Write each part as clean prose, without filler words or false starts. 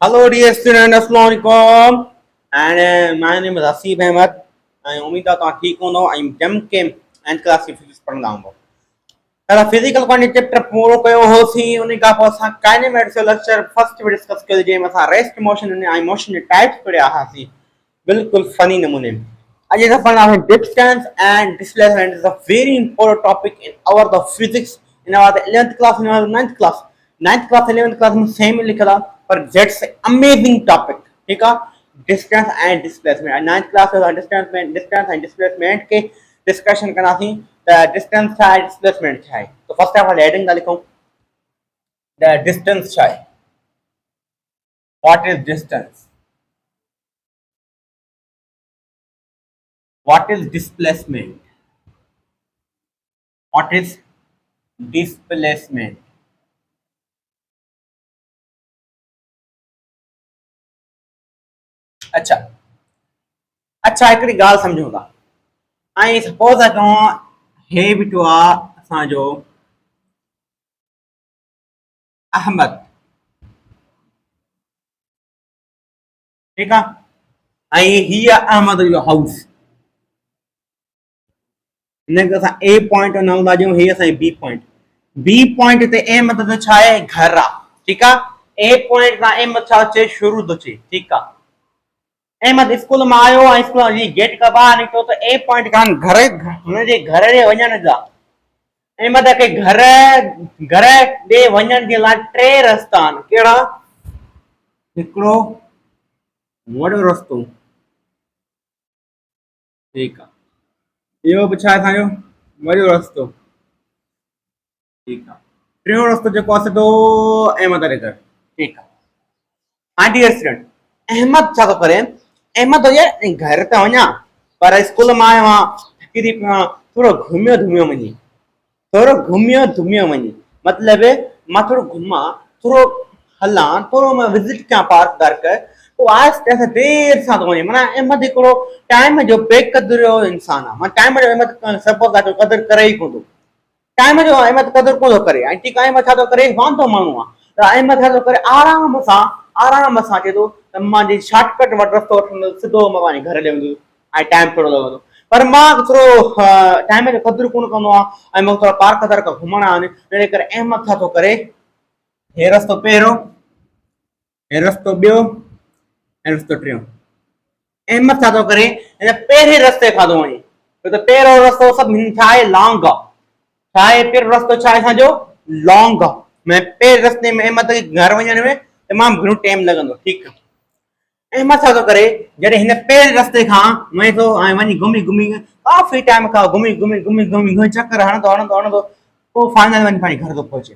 Hello, dear student. Assalamualaikum. And my name is Asif Ahmed. I उम्मीद है तो ठीक हो ना. I'm जम के एंड क्लास की फिजिक्स पढ़ना हूँ. तला फिजिकल क्वांटिटी चैप्टर पूरा कयो हो सी उन्हें का पोसा काइनेमेटिक्स लेक्चर फर्स्ट में डिस्कस कर जे मसा रेस्ट मोशन ने आई मोशन टाइप्स पढ़या हासी. बिल्कुल फनी नमूने. आज ये पढ़ना है distance and displacement is a very important topic in our the physics in our 11th class in our 9th class. 9th class 11th class में सेम लिखा था पर दैट्स अमेजिंग टॉपिक. ठीक है. Distance and displacement 9th class का distance and displacement के discussion करना थी. The distance है displacement है. तो फर्स्ट ऑफ ऑल हेडिंग का लिखो. The distance है. What is distance? What is displacement? What is displacement? अच्छा अच्छा हिकिड़ी ॻाल्हि सम्झूं था. ऐं सपोज आहे तव्हां हे बीठो आहे असांजो अहमद. ठीकु आहे. ऐं हीअ अहमद जो हाउस. हिनखे असां ए पॉइंट नालो था ॾियूं. हीअ असांजी बी पॉइंट. बी पॉइंट ते अहमद जो छा आहे घर आहे. ठीकु आहे. ए पॉइंट खां अहमद छा अचे शुरू थो अचे. ठीकु आहे. अहमद स्कूल में आयो ऐं स्कूल जी गेट खां ॿाहिरि निकितो त ए पॉइंट खां घर हुनजे घर जे वञण जा अहमद खे घर ॾे वञण जे लाइ टे रस्ता आहिनि. कहिड़ा? हिकिड़ो वॾो रस्तो. ठीकु आहे. इहो बि छा आहे असांजो वॾो रस्तो. ठीकु आहे. टियों रस्तो जेको आहे सिधो अहमद जे घर. ठीकु आहे. हाणे डियर स्टूडेंट अहमद छा थो करे. अहमद हुजे घर त वञा पर स्कूल मां आयो आहियां थकिजी पियो आहियां. थोरो घुमियो घुमियो वञे. थोरो घुमियो घुमियो वञे मतिलबु मां थोरो घुमां थोरो हलां थोरो मां विज़िट कयां पार्क वार्क. पोइ आहिस्ते आहिस्ते देरि सां थो वञे. माना अहमद हिकिड़ो टाइम जो बेक़दुरु इंसान आहे. मां टाइम जो अहमद सपोज आहे क़दुरु करे ई कोन थो. टाइम जो अहमद क़दुरु कोन थो करे. ऐं ठीकु आहे. अहमद छा थो करे वांदो माण्हू आहे त अहमद छा थो करे आराम सां चए थो त मां जी शॉर्टकट रस्तो वठंदुसि सिधो मां पंहिंजे घर ॾे वेंदुसि ऐं टाइम थोरो लॻंदो. पर मां थोरो टाइम जो क़दुरु कोन कंदो आहे ऐं मूंखे थोरा पार्क वार्क घुमणा आहिनि. तंहिं करे अहमद छा थो करे हे रस्तो पहिरियों हे रस्तो ॿियो ऐं रस्तो टियों. अहमद छा थो करे पहिरें रस्ते खां थो वञे. छो त पहिरियों रस्तो सभु छा आहे लॉन्ग आहे. छा आहे पहिरियों रस्तो छा आहे असांजो लॉन्ग आहे. मैं पहिरें रस्ते में अहमद खे घर वञण में तमामु घणो टाइम लॻंदो. ठीकु आहे. अहमद छा थो करे जॾहिं हिन पहिरें रस्ते खां वञे थो ऐं वञी घुमी घुमी काफ़ी टाइम खां घुमी घुमी घुमी घुमी घुमी चकर हणंदो हणंदो हणंदो पोइ फाइनल वञी पंहिंजे घर थो पहुचे.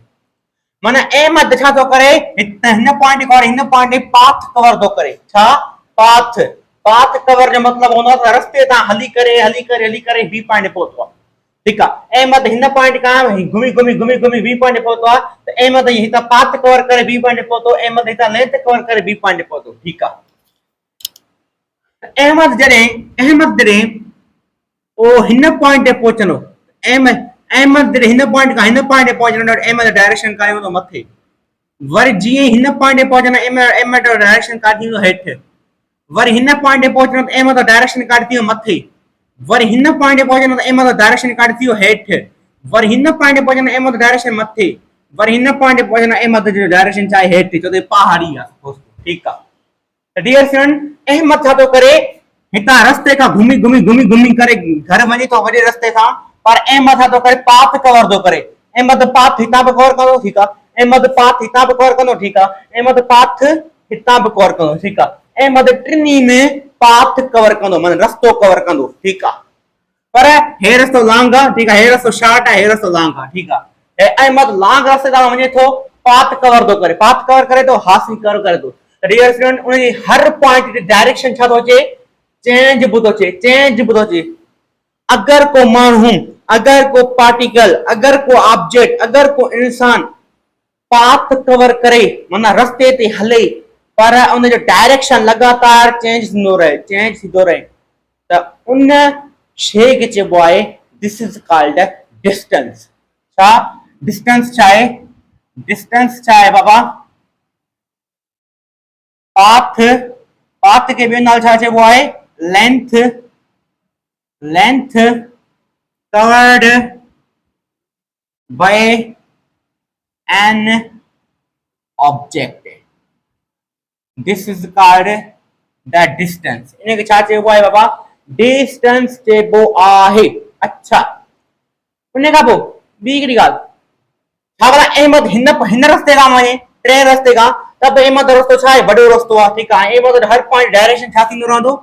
माना अहमद छा थो करे हिन पॉइंट खां हिन पॉइंट पाथ कवर थो करे. छा पाथ. पाथ कवर जो मतिलबु हूंदो आहे त रस्ते तां हली करे हली करे हली करे बी पॉइंट पहुतो आहे. ठीकु आहे. अहमद हिन पॉइंट खां घुमी घुमी घुमी घुमी बी पॉइंट पहुतो आहे त अहमद हितां पाथ कवर करे बी पॉइंट पहुतो. अहमद हितां लेंथ कवर करे बी पॉइंट पहुतो. ठीकु आहे. अहमद जॾहिं ओ हिन पॉइंट ते पहुचंदो अहमद जॾहिं हिन पॉइंट खां हिन पॉइंट ते पहुचंदो अहमद डायरेक्शन काई हूंदो मथे. वरी जीअं हिन पॉइंट ते पहुचंदो अहमद डायरेक्शन काई थींदो हेठि. वरी हिन पॉइंट ते पहुचंदो अहमद डायरेक्शन काई थी मथे. वरी हिन पॉइंट ते पहुचंदो अहमद डायरेक्शन काई थी हेठि. वरी हिन पॉइंट ते पहुचंदो अहमद डायरेक्शन मथे. वरी हिन पॉइंट ते पहुचंदो अहमद जो डायरेक्शन चाहे हेठि. छो त पहाड़ी आहे. ठीकु आहे. डियर स्टूडेंट अहमद छा थो करे हितां रस्ते खां घुमी घुमी घुमी घुमी करे घर वञे थो वॾे रस्ते खां. पर अहमद छा थो करे पाथ कवर थो करे. अहमद पाथ हितां बि कवर कंदो. ठीकु आहे. अहमद पाथ हितां बि कवर कंदो. ठीकु आहे. अहमद पाथ हितां बि कवर कंदो. ठीकु आहे. अहमद टिनी में पाथ कवर कंदो माना रस्तो कवर कंदो. ठीकु आहे. पर हे रस्तो लॉन्ग आहे. ठीकु आहे. हे रस्तो शॉर्ट आहे. हे रस्तो लॉन्ग आहे. ठीकु आहे. अहमद लॉन्ग रस्ते तां वञे थो पाथ कवर थो करे. पाथ कवर करे थो हासिल कवर करे थो. डियर स्टूडेंट उनजी हर पॉइंट ते डायरेक्शन छा थो अचे चेंज बि थो अचे. चेंज बि थो अचे. अगरि को माण्हू अगरि को पार्टिकल अगरि को ऑब्जेक्ट अगरि को इंसान पाथ कवर करे माना रस्ते ते हले पर उनजो डायरेक्शन लगातार चेंज थींदो रहे त उन शइ खे चइबो आहे दिस इज कॉल्ड डिस्टेंस. छा डिस्टेंस छा आहे. डिस्टेंस छा आहे बाबा पाथ पाथ के ॿियो नालो छा चइबो आहे length length covered by an object this is called the distance इनके छा चइबो आहे बाबा डिस्टेंस चइबो आहे अच्छा उन खां पोइ ॿी हिकिड़ी ॻाल्हि छा भला अहमद हिन रस्ते खां वञे टे रस्ते खां त बि अहमद रस्तो छा आहे वॾो रस्तो आहे ठीकु आहे अहमद हर पॉइंट डायरेक्शन छा थींदो रहंदो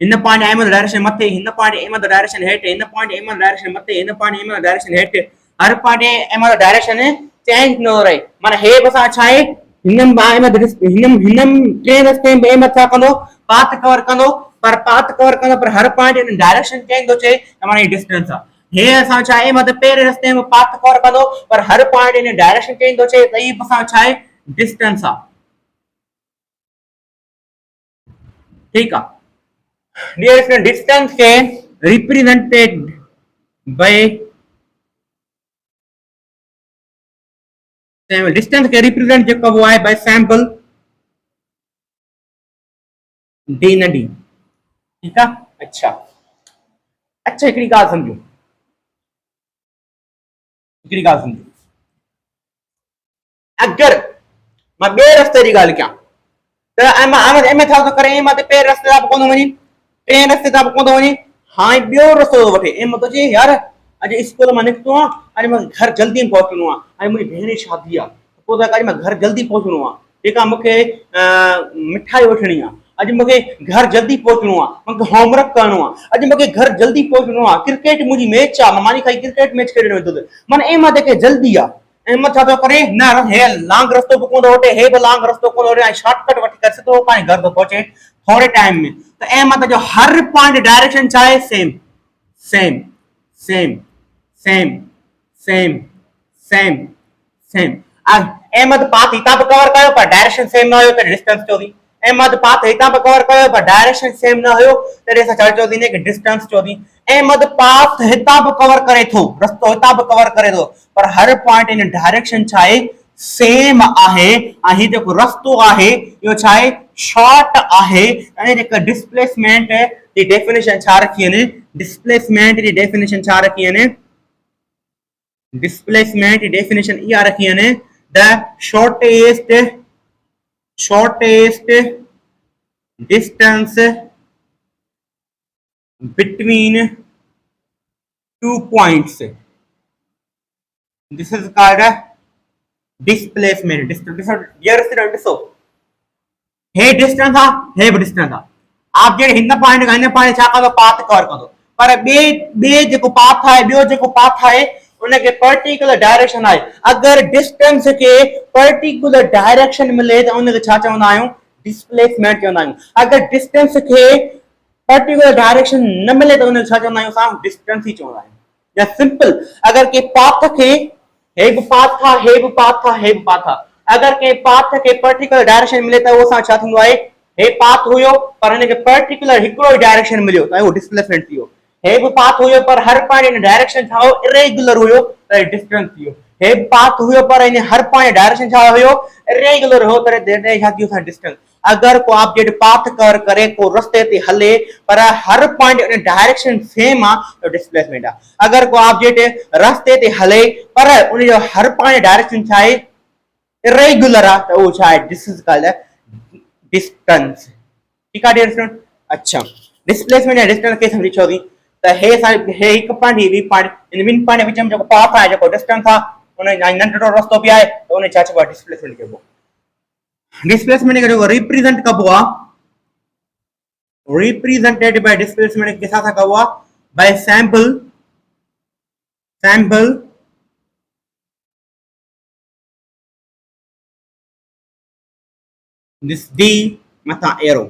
हिन पॉइंट अहमद डायरेक्शन मथे हिन पॉइंट अहमद डायरेक्शन हेठि हिन पॉइंट अहमद डायरेक्शन मथे हिन पॉइंट अहमद डायरेक्शन हेठि हर पॉइंट अहमद डायरेक्शन चेंज न रहे माना हे बसा छा आहे हिनम अहमद हिनम टे रस्ते में अहमद छा कंदो पाथ कवर कंदो पर हर पॉइंट डायरेक्शन चेंज थो थिए त माना ही डिस्टेंस आहे हे असां छा आहे मतलब पहिरें रस्ते में पाथ कवर कंदो पर हर पॉइंट इन डायरेक्शन चेंज थो थिए त ई असां छा आहे डिस्टेंस आहे ठीक आहे डियर स्टूडेंट डिस्टेंस के रिप्रेजेंटेड बाय डिस्टेंस के रिप्रेजेंट जेको वो आहे बाय सैंपल डी न डी ठीक है अच्छा अच्छा हिकिड़ी ॻाल्हि समझो हिकिड़ी ॻाल्हि समझो अगर मां ॿिए रस्ते जी ॻाल्हि कयां त एम छा थो करे मां त पहिरें रस्ते तां कोन थो वञे टे रस्ते तां कोन थो वञे हाणे ॿियो रस्तो थो वठे एम थो चए यार अॼु स्कूल मां निकितो आहे अॼु मूंखे घर जल्दी पहुचणो आहे अॼु मुंहिंजी भेण जी शादी आहे पोइ त अॼु मां घर जल्दी पहुचणो आहे ठीकु आहे मूंखे मिठाई वठणी आहे अॼु मूंखे घर जल्दी पहुचणो आहे मूंखे होमवर्क करणो आहे अॼु मूंखे घर जल्दी पहुचणो आहे क्रिकेट मुंहिंजी मैच आहे मां मानी खाई क्रिकेट मैच खेॾणु वेंदुसि माना एम जेके जल्दी आहे एम छा थो करे न हे लॉन्ग रस्तो बि कोन थो वठे हे बि लॉन्ग रस्तो कोन थो वठे ऐं शॉर्टकट वठी करे सिधो पंहिंजे घर थो पहुचे थोरे टाइम में त एम जो हर पॉइंट डायरेक्शन छा आहे same same same same same same same अहमद पाथ हितां बि कवर कयो पर डायरेक्शन सेम न हुयो त डिस्टेंस चोदी अहमद पाथ हितां बि कवर कयो पर डायरेक्शन सेम न हुयो त असां छा चोदी ने कि डिस्टेंस चोदी अहमद पाथ हितां बि कवर करे थो रस्तो हितां बि कवर करे थो पर हर पॉइंट इन डायरेक्शन छा आहे सेम आहे ऐं ही जेको रस्तो आहे इहो छा आहे शॉर्ट आहे ऐं जेका डिस्प्लेसमेंट जी डेफिनेशन छा रखी आहिनि डिस्प्लेसमेंट जी डेफिनेशन छा रखी आहिनि डिस्प्लेसमेंट जी डेफिनेशन इहा रखी आहिनि the shortest distance between two points this is called a displacement dear student so hey distance uh hey distance आ आप जे हिन पॉइंट छा कंदो पाथ कवर कंदो पर बे जेको पाथ आहे ॿियो जेको पाथ आहे उनके पर्टिकुलर डायरेक्शन आहे अगर डिस्टेंस के पर्टिकुलर डायरेक्शन मिले त उनके छा चवंदा आहियूं डिस्प्लेसमेंट चवंदा आहियूं अगर डिस्टेंस के पर्टिकुलर डायरेक्शन न मिले त उनके छा चवंदा आहियूं असां डिस्टेंस ही चवंदा आहियूं या सिंपल अगर के पाथ के हे बि पाथ था हे बि पाथ था हे बि पाथ था अगर के पाथ के पर्टिकुलर डायरेक्शन मिले त उहो छा थींदो आहे हे पाथ हुयो पर हिनखे पर्टिकुलर हिकिड़ो डायरेक्शन मिलियो त उहो डिस्प्लेसमेंट थी वियो हे बि पाथ हुयो पर हर पॉइंट इन डायरेक्शन छा हो इरेगुलर हुयो त डिस्टेंस थी वियो हे पाथ हुयो पर इन हर पॉइंट डायरेक्शन छा हुयो इरेगुलर हो तर छा थी वियो डिस्टेंस अगर को ऑब्जेक्ट पाथ कवर करे को रस्ते ते हले पर हर पॉइंट इन डायरेक्शन सेम आ तो डिस्प्लेसमेंट आ अगर को ऑब्जेक्ट रस्ते ते हले पर उन जो हर पॉइंट डायरेक्शन छा आहे इरेगुलर आ तो वो छा आहे दिस इज कॉल्ड डिस्टेंस ठीक है डियर स्टूडेंट अच्छा डिस्प्लेसमेंट या डिस्टेंस के समझी छोदी त हे एक point he point in win point which में जो पाथ आहे जो डिस्टेंस आ उन नंढड़ो रस्तो भी आहे तो उन छा चइबो आहे डिस्प्लेसमेंट चइबो डिस्प्लेसमेंट के जो रिप्रेजेंट कबो आ रिप्रेजेंटेड बाय डिस्प्लेसमेंट के साथ कबो आ बाय सैंपल दिस डी मथा एरो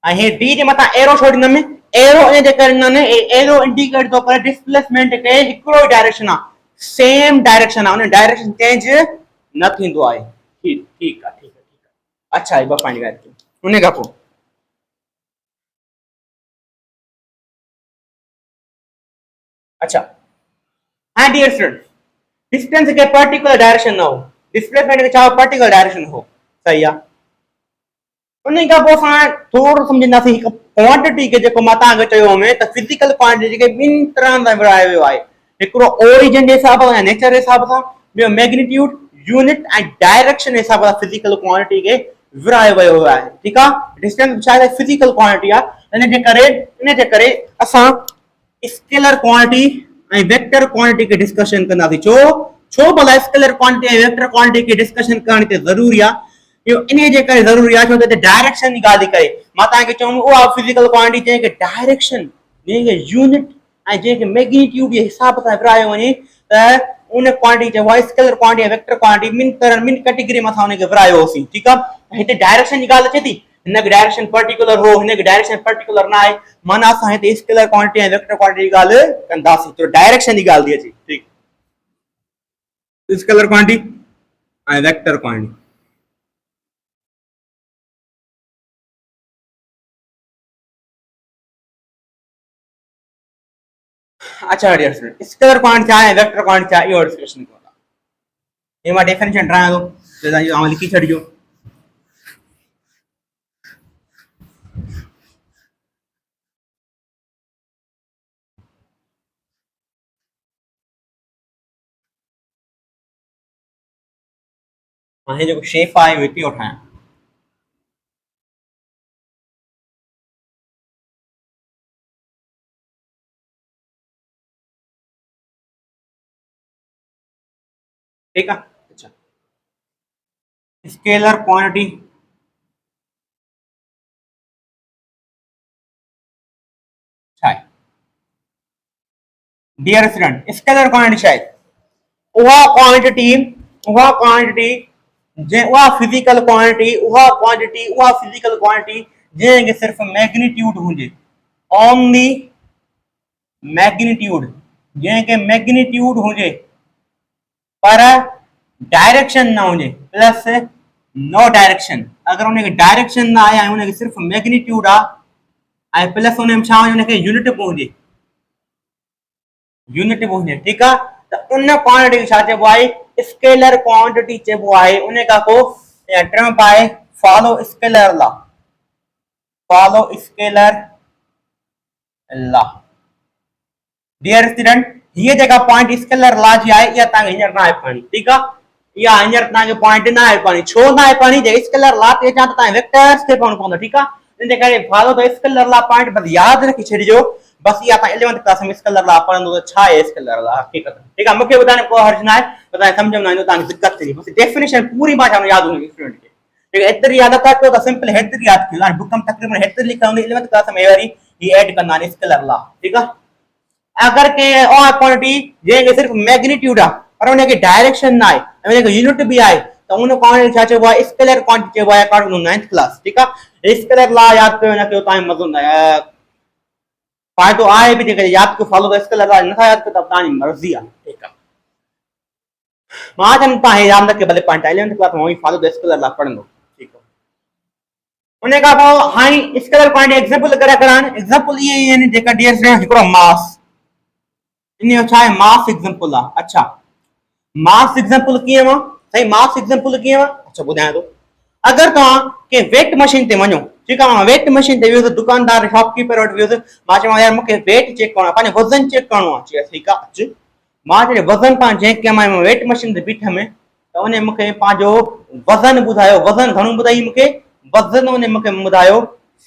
आ हे डी जे मथा एरो छोड़िन में एरो इन जे करे न एरो इंडिकेट तो करे डिस्प्लेसमेंट के हिकड़ो डायरेक्शन आ सेम डायरेक्शन आ उन डायरेक्शन चेंज न थींदो आहे ठीक है अच्छा ये पॉइंट ॻाल्हि कयो उन खां पोइ अच्छा हाँ डियर स्टूडेंट डिस्टेंस के पर्टिकुलर डायरेक्शन न हो डिस्प्लेसमेंट के चाहे पर्टिकुलर डायरेक्शन हो सही है उन खां पोइ असां थोरो सम्झंदासीं हिकु क्वांटिटी खे जेको मां तव्हांखे चयो में त फिज़िकल क्वांटिटी खे ॿिनि तरह सां विरहायो वियो आहे। हिकिड़ो ओरिजिन जे हिसाब सां या नेचर जे हिसाब सां, ॿियो मैग्नीट्यूड यूनिट ऐं डायरेक्शन जे हिसाब सां फिज़िकल क्वांटिटी खे विरहायो वियो आहे। ठीकु आहे, डिस्टेंस छा आहे फिज़िकल क्वांटिटी आहे। इनजे करे असां स्केलर क्वांटिटी ऐं वेक्टर क्वांटिटी खे डिस्कशन कंदासीं। छो भला स्केलर क्वांटिटी ऐं वेक्टर क्वांटिटी खे डिस्कशन करण ते ज़रूरी आहे? इहो इन जे करे ज़रूरी आहे छो त डायरेक्शन जी ॻाल्हि करे मां तव्हांखे चऊं उहा फिज़िकल क्वांटिटी जंहिंखे डायरेक्शन, जंहिंखे यूनिट ऐं जंहिंखे मैग्नीट्यूड जे हिसाब सां विरहायो वञे त उन क्वांटिटी चइबो आहे स्केलर क्वांटिटी ऐं वेक्टर क्वांटिटी। ॿिनि कैटेगरी में असां उनखे विरहायो होसीं। ठीकु आहे, हिते डायरेक्शन जी ॻाल्हि अचे थी, हिनखे डायरेक्शन पर्टिकुलर हो, हिनखे डायरेक्शन पर्टिकुलर न आहे, माना असां हिते स्केलर क्वांटिटी ऐं वेक्टर क्वांटिटी जी ॻाल्हि कंदासीं तो डायरेक्शन जी ॻाल्हि थी अचे। ठीकु, स्केलर क्वांटिटी ऐं वेक्टर क्वांटिटी। अच्छा डियर स्टूडेंट, स्केलर क्वांटिटी छा आहे, वेक्टर क्वांटिटी छा आहे, इहो डिस्कशन कयूं था। ये मां डेफिनेशन ठाहियां थो, त तव्हां इहो लिखी छॾिजो। हाणे जेको शेप आहे उहो हिते ठाहियां। ठीकु आहे, अच्छा स्केलर क्वांटिटी छा आहे? डियर स्टूडेंट, स्केलर क्वांटिटी छा आहे? उहा क्वांटिटी उहा फिजिकल क्वांटिटी, उहा फिजिकल क्वांटिटी जंहिंखे सिर्फ़ मैग्नीट्यूड हुजे, ओनली मैग्नीट्यूड, जंहिंखे मैग्नीट्यूड हुजे पर डायरेक्शन न हुजे, प्लस नो डायरेक्शन। अगर उनखे डायरेक्शन ना आहे, उनखे सिर्फ मैग्नीट्यूड आहे ऐं प्लस उन में छा हुजे, उनखे यूनिट बि हुजे, ठीकु आहे, त उन क्वांटिटी खे छा चइबो आहे? स्केलर क्वांटिटी चइबो आहे। उन खां पोइ टर्म आहे follow scalar law. Dear student, ये जेका पॉइंट स्केलर लॉ जी आहे इहा तव्हांखे हींअर न आहे पढ़णी। ठीकु आहे, इहा हींअर तव्हांखे पॉइंट न आहे पढ़णी। छो न आहे पढ़णी? जे स्केलर लॉ ते अचां त तव्हां वेक्टर्स खे पढ़णो पवंदो। ठीकु आहे, इन जे करे follow the scalar law point बस यादि रखी छॾिजो। बस इहा तव्हां 11th क्लास में स्केलर लॉ पढ़ंदो त छा आहे स्केलर लॉ हक़ीक़त। ठीकु आहे, मूंखे ॿुधाइण को हर्ज न आहे, पर तव्हां सम्झ में न ईंदो तव्हांखे दिक़त थींदी। बस डेफिनेशन पूरी मां चवंदो यादि हूंदी स्टूडेंट खे। ठीक है, एतरी याद था कयो त सिंपल हेतरी याद कयो। हाणे बुक में तकरीबन हेतरी लिखा हूंदी 11th क्लास में वरी ही ऐड कंदा आहिनि स्केलर लॉ। ठीकु आहे, अगर के और क्वांटिटी जंहिंखे सिर्फ मैग्नीट्यूड आहे पर उनखे डायरेक्शन न आहे ऐं उनखे यूनिट बि आहे त उन क्वांटिटी छा चइबो आहे? स्केलर क्वांटिटी चइबो आहे अकॉर्डिंग टू 9th क्लास। ठीकु आहे, स्केलर लॉ यादि कयो न कयो तव्हांजो मज़ो न आहे, फ़ाइदो आहे बि जेके यादि कयो फॉलो द स्केलर लॉ, नथा यादि कयो त तव्हांजी मर्ज़ी आहे। ठीकु आहे, मां चवंदुमि तव्हां यादि न कयो भले पॉइंट 11th क्लास में फॉलो द स्केलर लॉ पढ़ंदो। ठीकु आहे, उन खां पोइ हाणे स्केलर क्वांटिटी एग्जांपल करे कराइनि। एग्जांपल इहे ई आहिनि जेका डियर स्टूडेंट हिकिड़ो मास, इन छा आहे मास एग्जांपल आहे। अच्छा, मास एग्जांपल कीअं हुआ? सही, मास एग्जांपल कीअं हुआ? अच्छा ॿुधायां थो। अगर तव्हां के वेट मशीन ते वञो, ठीकु आहे, वेट मशीन ते वियुसि, दुकानदार शॉपकीपर वटि वियुसि, मां चवां यार मूंखे वेट चेक करणो आहे, पंहिंजो वज़न चेक करणो आहे। चई ठीकु आहे अचु, मां चयो वज़न पाण चेक कयां, मां वेट मशीन ते बीठमि त उन मूंखे पंहिंजो वज़न ॿुधायो। वज़न घणो ॿुधाई मूंखे? वज़न उन मूंखे ॿुधायो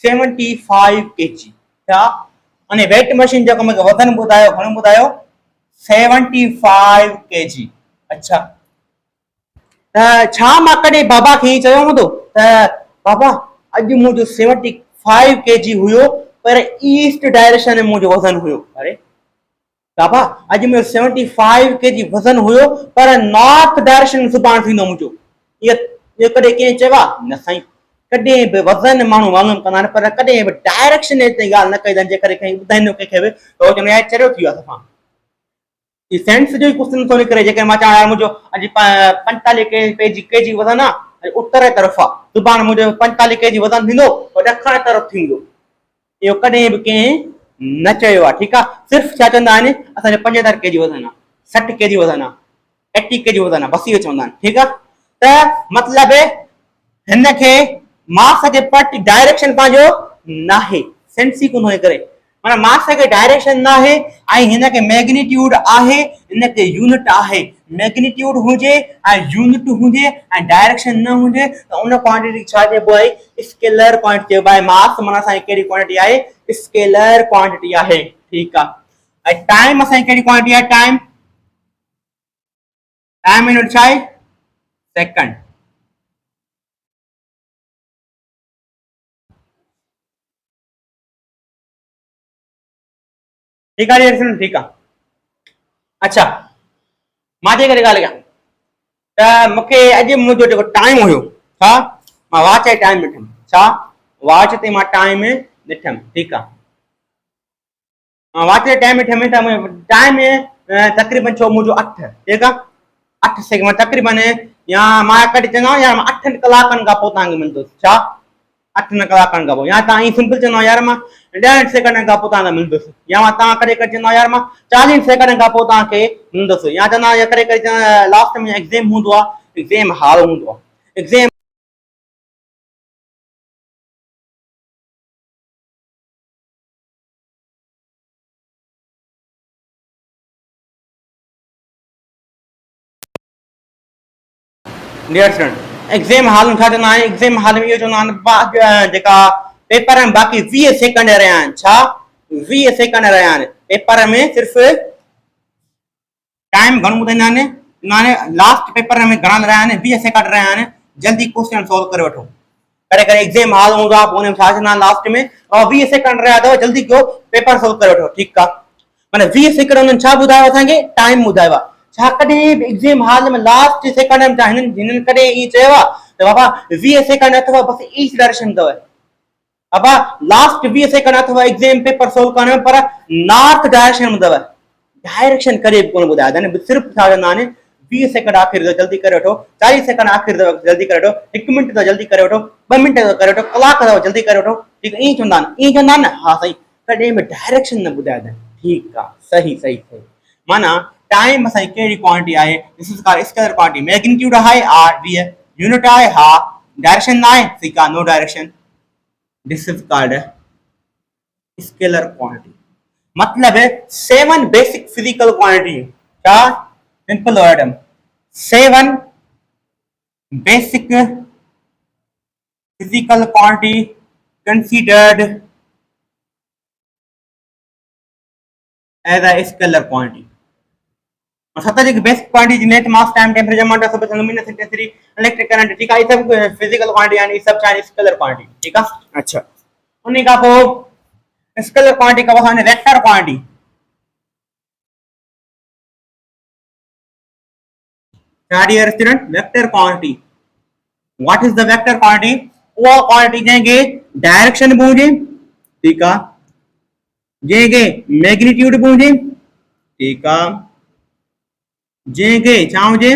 75 kg। छा? उन वेट मशीन जेको मूंखे वज़न ॿुधायो, घणो ॿुधायो? 75 kg। अच्छा, त छा मां कॾहिं बाबा खे चयो हूंदो त बाबा अॼु मुंहिंजो 75 kg हुयो पर ईस्ट डायरेक्शन में मुंहिंजो वज़न हुयो? अरे बाबा अॼु मुंहिंजो 75 kg वज़न हुयो पर नॉर्थ डायरेक्शन में सुभाणे थींदो मुंहिंजो, इहो कॾहिं कंहिं चयो आहे? न साईं, कॾहिं बि वज़न माण्हू मालूम कंदा आहिनि पर कॾहिं बि डायरेक्शन ते ॻाल्हि न कई अथनि। जेकॾहिं कंहिं ॿुधाईंदो कंहिंखे बि त उहो चवंदो यार चरियो थी वियो आहे सफ़ा। सेंस जो ई क्वेश्चन थो निकिरे। जेके मां चवां यार मुंहिंजो अॼु 45 kg वज़न आहे, उत्तर तरफ़ आहे, सुभाणे मुंहिंजो 45 kg वज़न थींदो और ॾखण तरफ़ थींदो, इहो कॾहिं बि कंहिं न चयो आहे। ठीकु आहे, सिर्फ़ु छा चवंदा आहिनि असांजो 75 kg वज़न आहे, 60 kg वज़न आहे, 80 kg वज़न आहे, बस इहो चवंदा आहिनि। ठीकु आहे, त मतिलबु हिन खे मास के पट डायरेक्शन पांजो ना है सेंसी को होए करे माना मास के डायरेक्शन ना है आई हिन के मैग्नीट्यूड आहे इन के यूनिट आहे मैग्नीट्यूड हुजे आ यूनिट हुजे आ डायरेक्शन न हुजे तो उन क्वांटिटी छा जे बोय स्केलर क्वांटिटी बाय मास माना साई केडी क्वांटिटी आहे स्केलर क्वांटिटी आहे ठीक आ टाइम असाई केडी क्वांटिटी आहे टाइम टाइम यूनिट छा आहे सेकंड ठीक है ठीक है अच्छा मां जे करे ॻाल्हि कयां त मूंखे अॼु मुंहिंजो जेको टाइम हुयो छा मां वॉच जे टाइम ॾिठमि छा वॉच ते मां टाइम ॾिठमि ठीकु आहे मां वॉच जे टाइम ॾिठमि त टाइम तक़रीबन छो मुंहिंजो 8 ठीकु आहे 8 सेकंड तक़रीबन या मां कॾहिं चवंदो या 8 कलाकनि खां पोइ तव्हांखे मिलंदो छा 8 कलाकनि खां पोइ या तव्हां ईअं सिंपल चवंदो यार मां 10 सेकंड खां पोइ तव्हांखे मिलंदुसि या मां तव्हां कॾहिं कॾहिं चवंदो यार मां 40 सेकंड खां पोइ तव्हांखे मिलंदुसि या चवंदा या कॾहिं कॾहिं लास्ट में एग्ज़ाम हूंदो आहे एग्ज़ाम हाल हूंदो आहे एग्ज़ाम डियर स्टूडेंट एग्ज़ाम हाल में छा चवंदा आहिनि एग्ज़ाम हाल में इहो चवंदा आहिनि जेका पेपर में बाक़ी 20 सेकंड रहिया आहिनि छा 20 सेकंड रहिया आहिनि पेपर में सिर्फ़ टाइम घणो ॿुधाईंदा आहिनि लास्ट पेपर में घणा रहिया आहिनि 20 सेकंड रहिया आहिनि जल्दी क्वेश्चन सॉल्व करे वठो कॾहिं कॾहिं एग्ज़ाम हाल हूंदो आहे पोइ हुन में छा चवंदा आहिनि लास्ट में और 20 सेकंड रहिया अथव जल्दी कयो पेपर सॉल्व करे वठो ठीकु आहे माना 20 सेकंड हुननि छा ॿुधायो असांखे टाइम ॿुधायो आहे छा कॾहिं बि एग्ज़ाम हाल में लास्ट सेकंड में हिननि कॾहिं ईअं चयो आहे त बाबा 20 सेकंड अथव बसि ईस्ट डायरेक्शन अथव बाबा लास्ट 20 सेकंड अथव एग्ज़ाम पेपर सॉल्व करण में पर नॉर्थ डायरेक्शन में अथव डायरेक्शन करे बि कोन ॿुधायो अथनि सिर्फ़ु छा चवंदा आहिनि 20 सेकंड आख़िर जल्दी करे वठो 40 सेकंड आख़िर जल्दी करे वठो 1 मिनट अथव जल्दी करे वठो 2 मिनट अथव करे वठो कलाक अथव जल्दी करे वठो ठीकु ईअं चवंदा आहिनि न हा सही कॾहिं बि डायरेक्शन न ॿुधायो अथनि ठीकु आहे सही सही सही माना टाइम असांजी कहिड़ी क्वांटिटी आहे this is called scalar quantity magnitude आहे आर वी यूनिट आहे हा डायरेक्शन न आहे ठीकु आहे no direction this is called scalar quantity मतलब 7 बेसिक फिजिकल क्वांटिटी क्या simple word 7 basic physical quantity considered as a scalar quantity सत जेकी बेसिक क्वांटिटी नेट मास टाइम टेम्परेचर मात्रा सब लुमिनस इंटेंसिटी इलेक्ट्रिक करंट ठीक है ये सब फिजिकल क्वांटिटी यानी सब चाहे स्केलर क्वांटिटी ठीक है अच्छा उन्हीं का वो स्केलर क्वांटिटी का बस vector quantity dear student vector quantity what is the vector quantity वो क्वांटिटी जेके डायरेक्शन पूछे ठीक है जेके मैग्नीट्यूड पूछे ठीक है जेके छा हुजे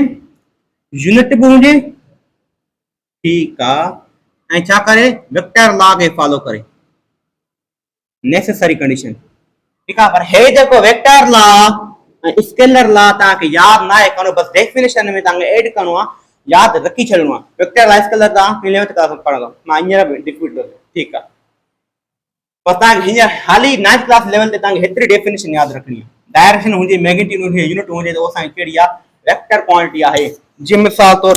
यूनिट पूछे ठीक है ऐं छा करे वेक्टर लॉ के फॉलो करे नेसेसरी कंडीशन ठीक है पर हे जेको वेक्टर लॉ स्केलर लॉ तव्हांखे यादि न आहे करणो बस डेफिनेशन में तव्हांखे ऐड करणो आहे यादि रखी छॾिणो आहे वेक्टर लॉ स्केलर तव्हां 11th क्लास में पढ़ंदो मां हींअर रिपीट थो ठीकु आहे पर तव्हांखे हींअर हाली 9th क्लास लेवल ते तव्हांखे हेतिरी डेफिनेशन यादि रखणी आहे डायरेक्शन हुजे मैग्नीट्यूड हुजे यूनिट हुजे त असांजी कहिड़ी आहे वेक्टर क्वांटिटी आहे जीअं मिसाल तौर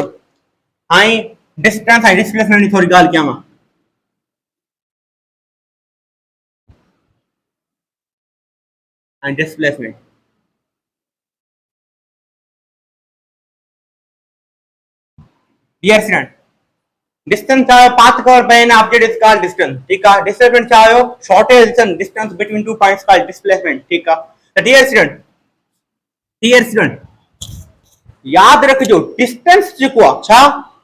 हाणे डिस्टेंस ऐं डिस्प्लेसमेंट जी थोरी ॻाल्हि कयां मां and displacement. Dear student, distance path covered by an object is called distance. ठीक है displacement क्या है shortest distance between two points called displacement. ठीक है तो dear student याद रखिजो distance जेको आहे छा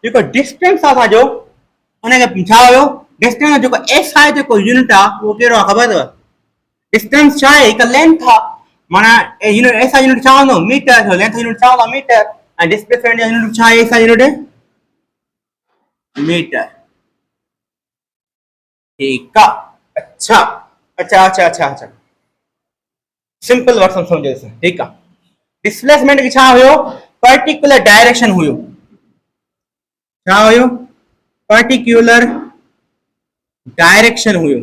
जेको distance आहे असांजो उनखे छा हुयो distance जेको s आहे जेको यूनिट आहे उहो कहिड़ो आहे ख़बर अथव डिस्टेंस छा आहे हिकु लेंथ आहे माना यूनिट ऐसा यूनिट छा हूंदो मीटर लेंथ यूनिट छा हूंदो मीटर ऐं डिस्प्लेसमेंट जो यूनिट छा आहे ऐसा यूनिट मीटर ठीक आहे अच्छा अच्छा अच्छा अच्छा अच्छा सिंपल वर्ड समझो ठीक आहे डिस्प्लेसमेंट की छा हुयो पर्टिकुलर डायरेक्शन हुयो छा हुयो पर्टिकुलर डायरेक्शन हुयो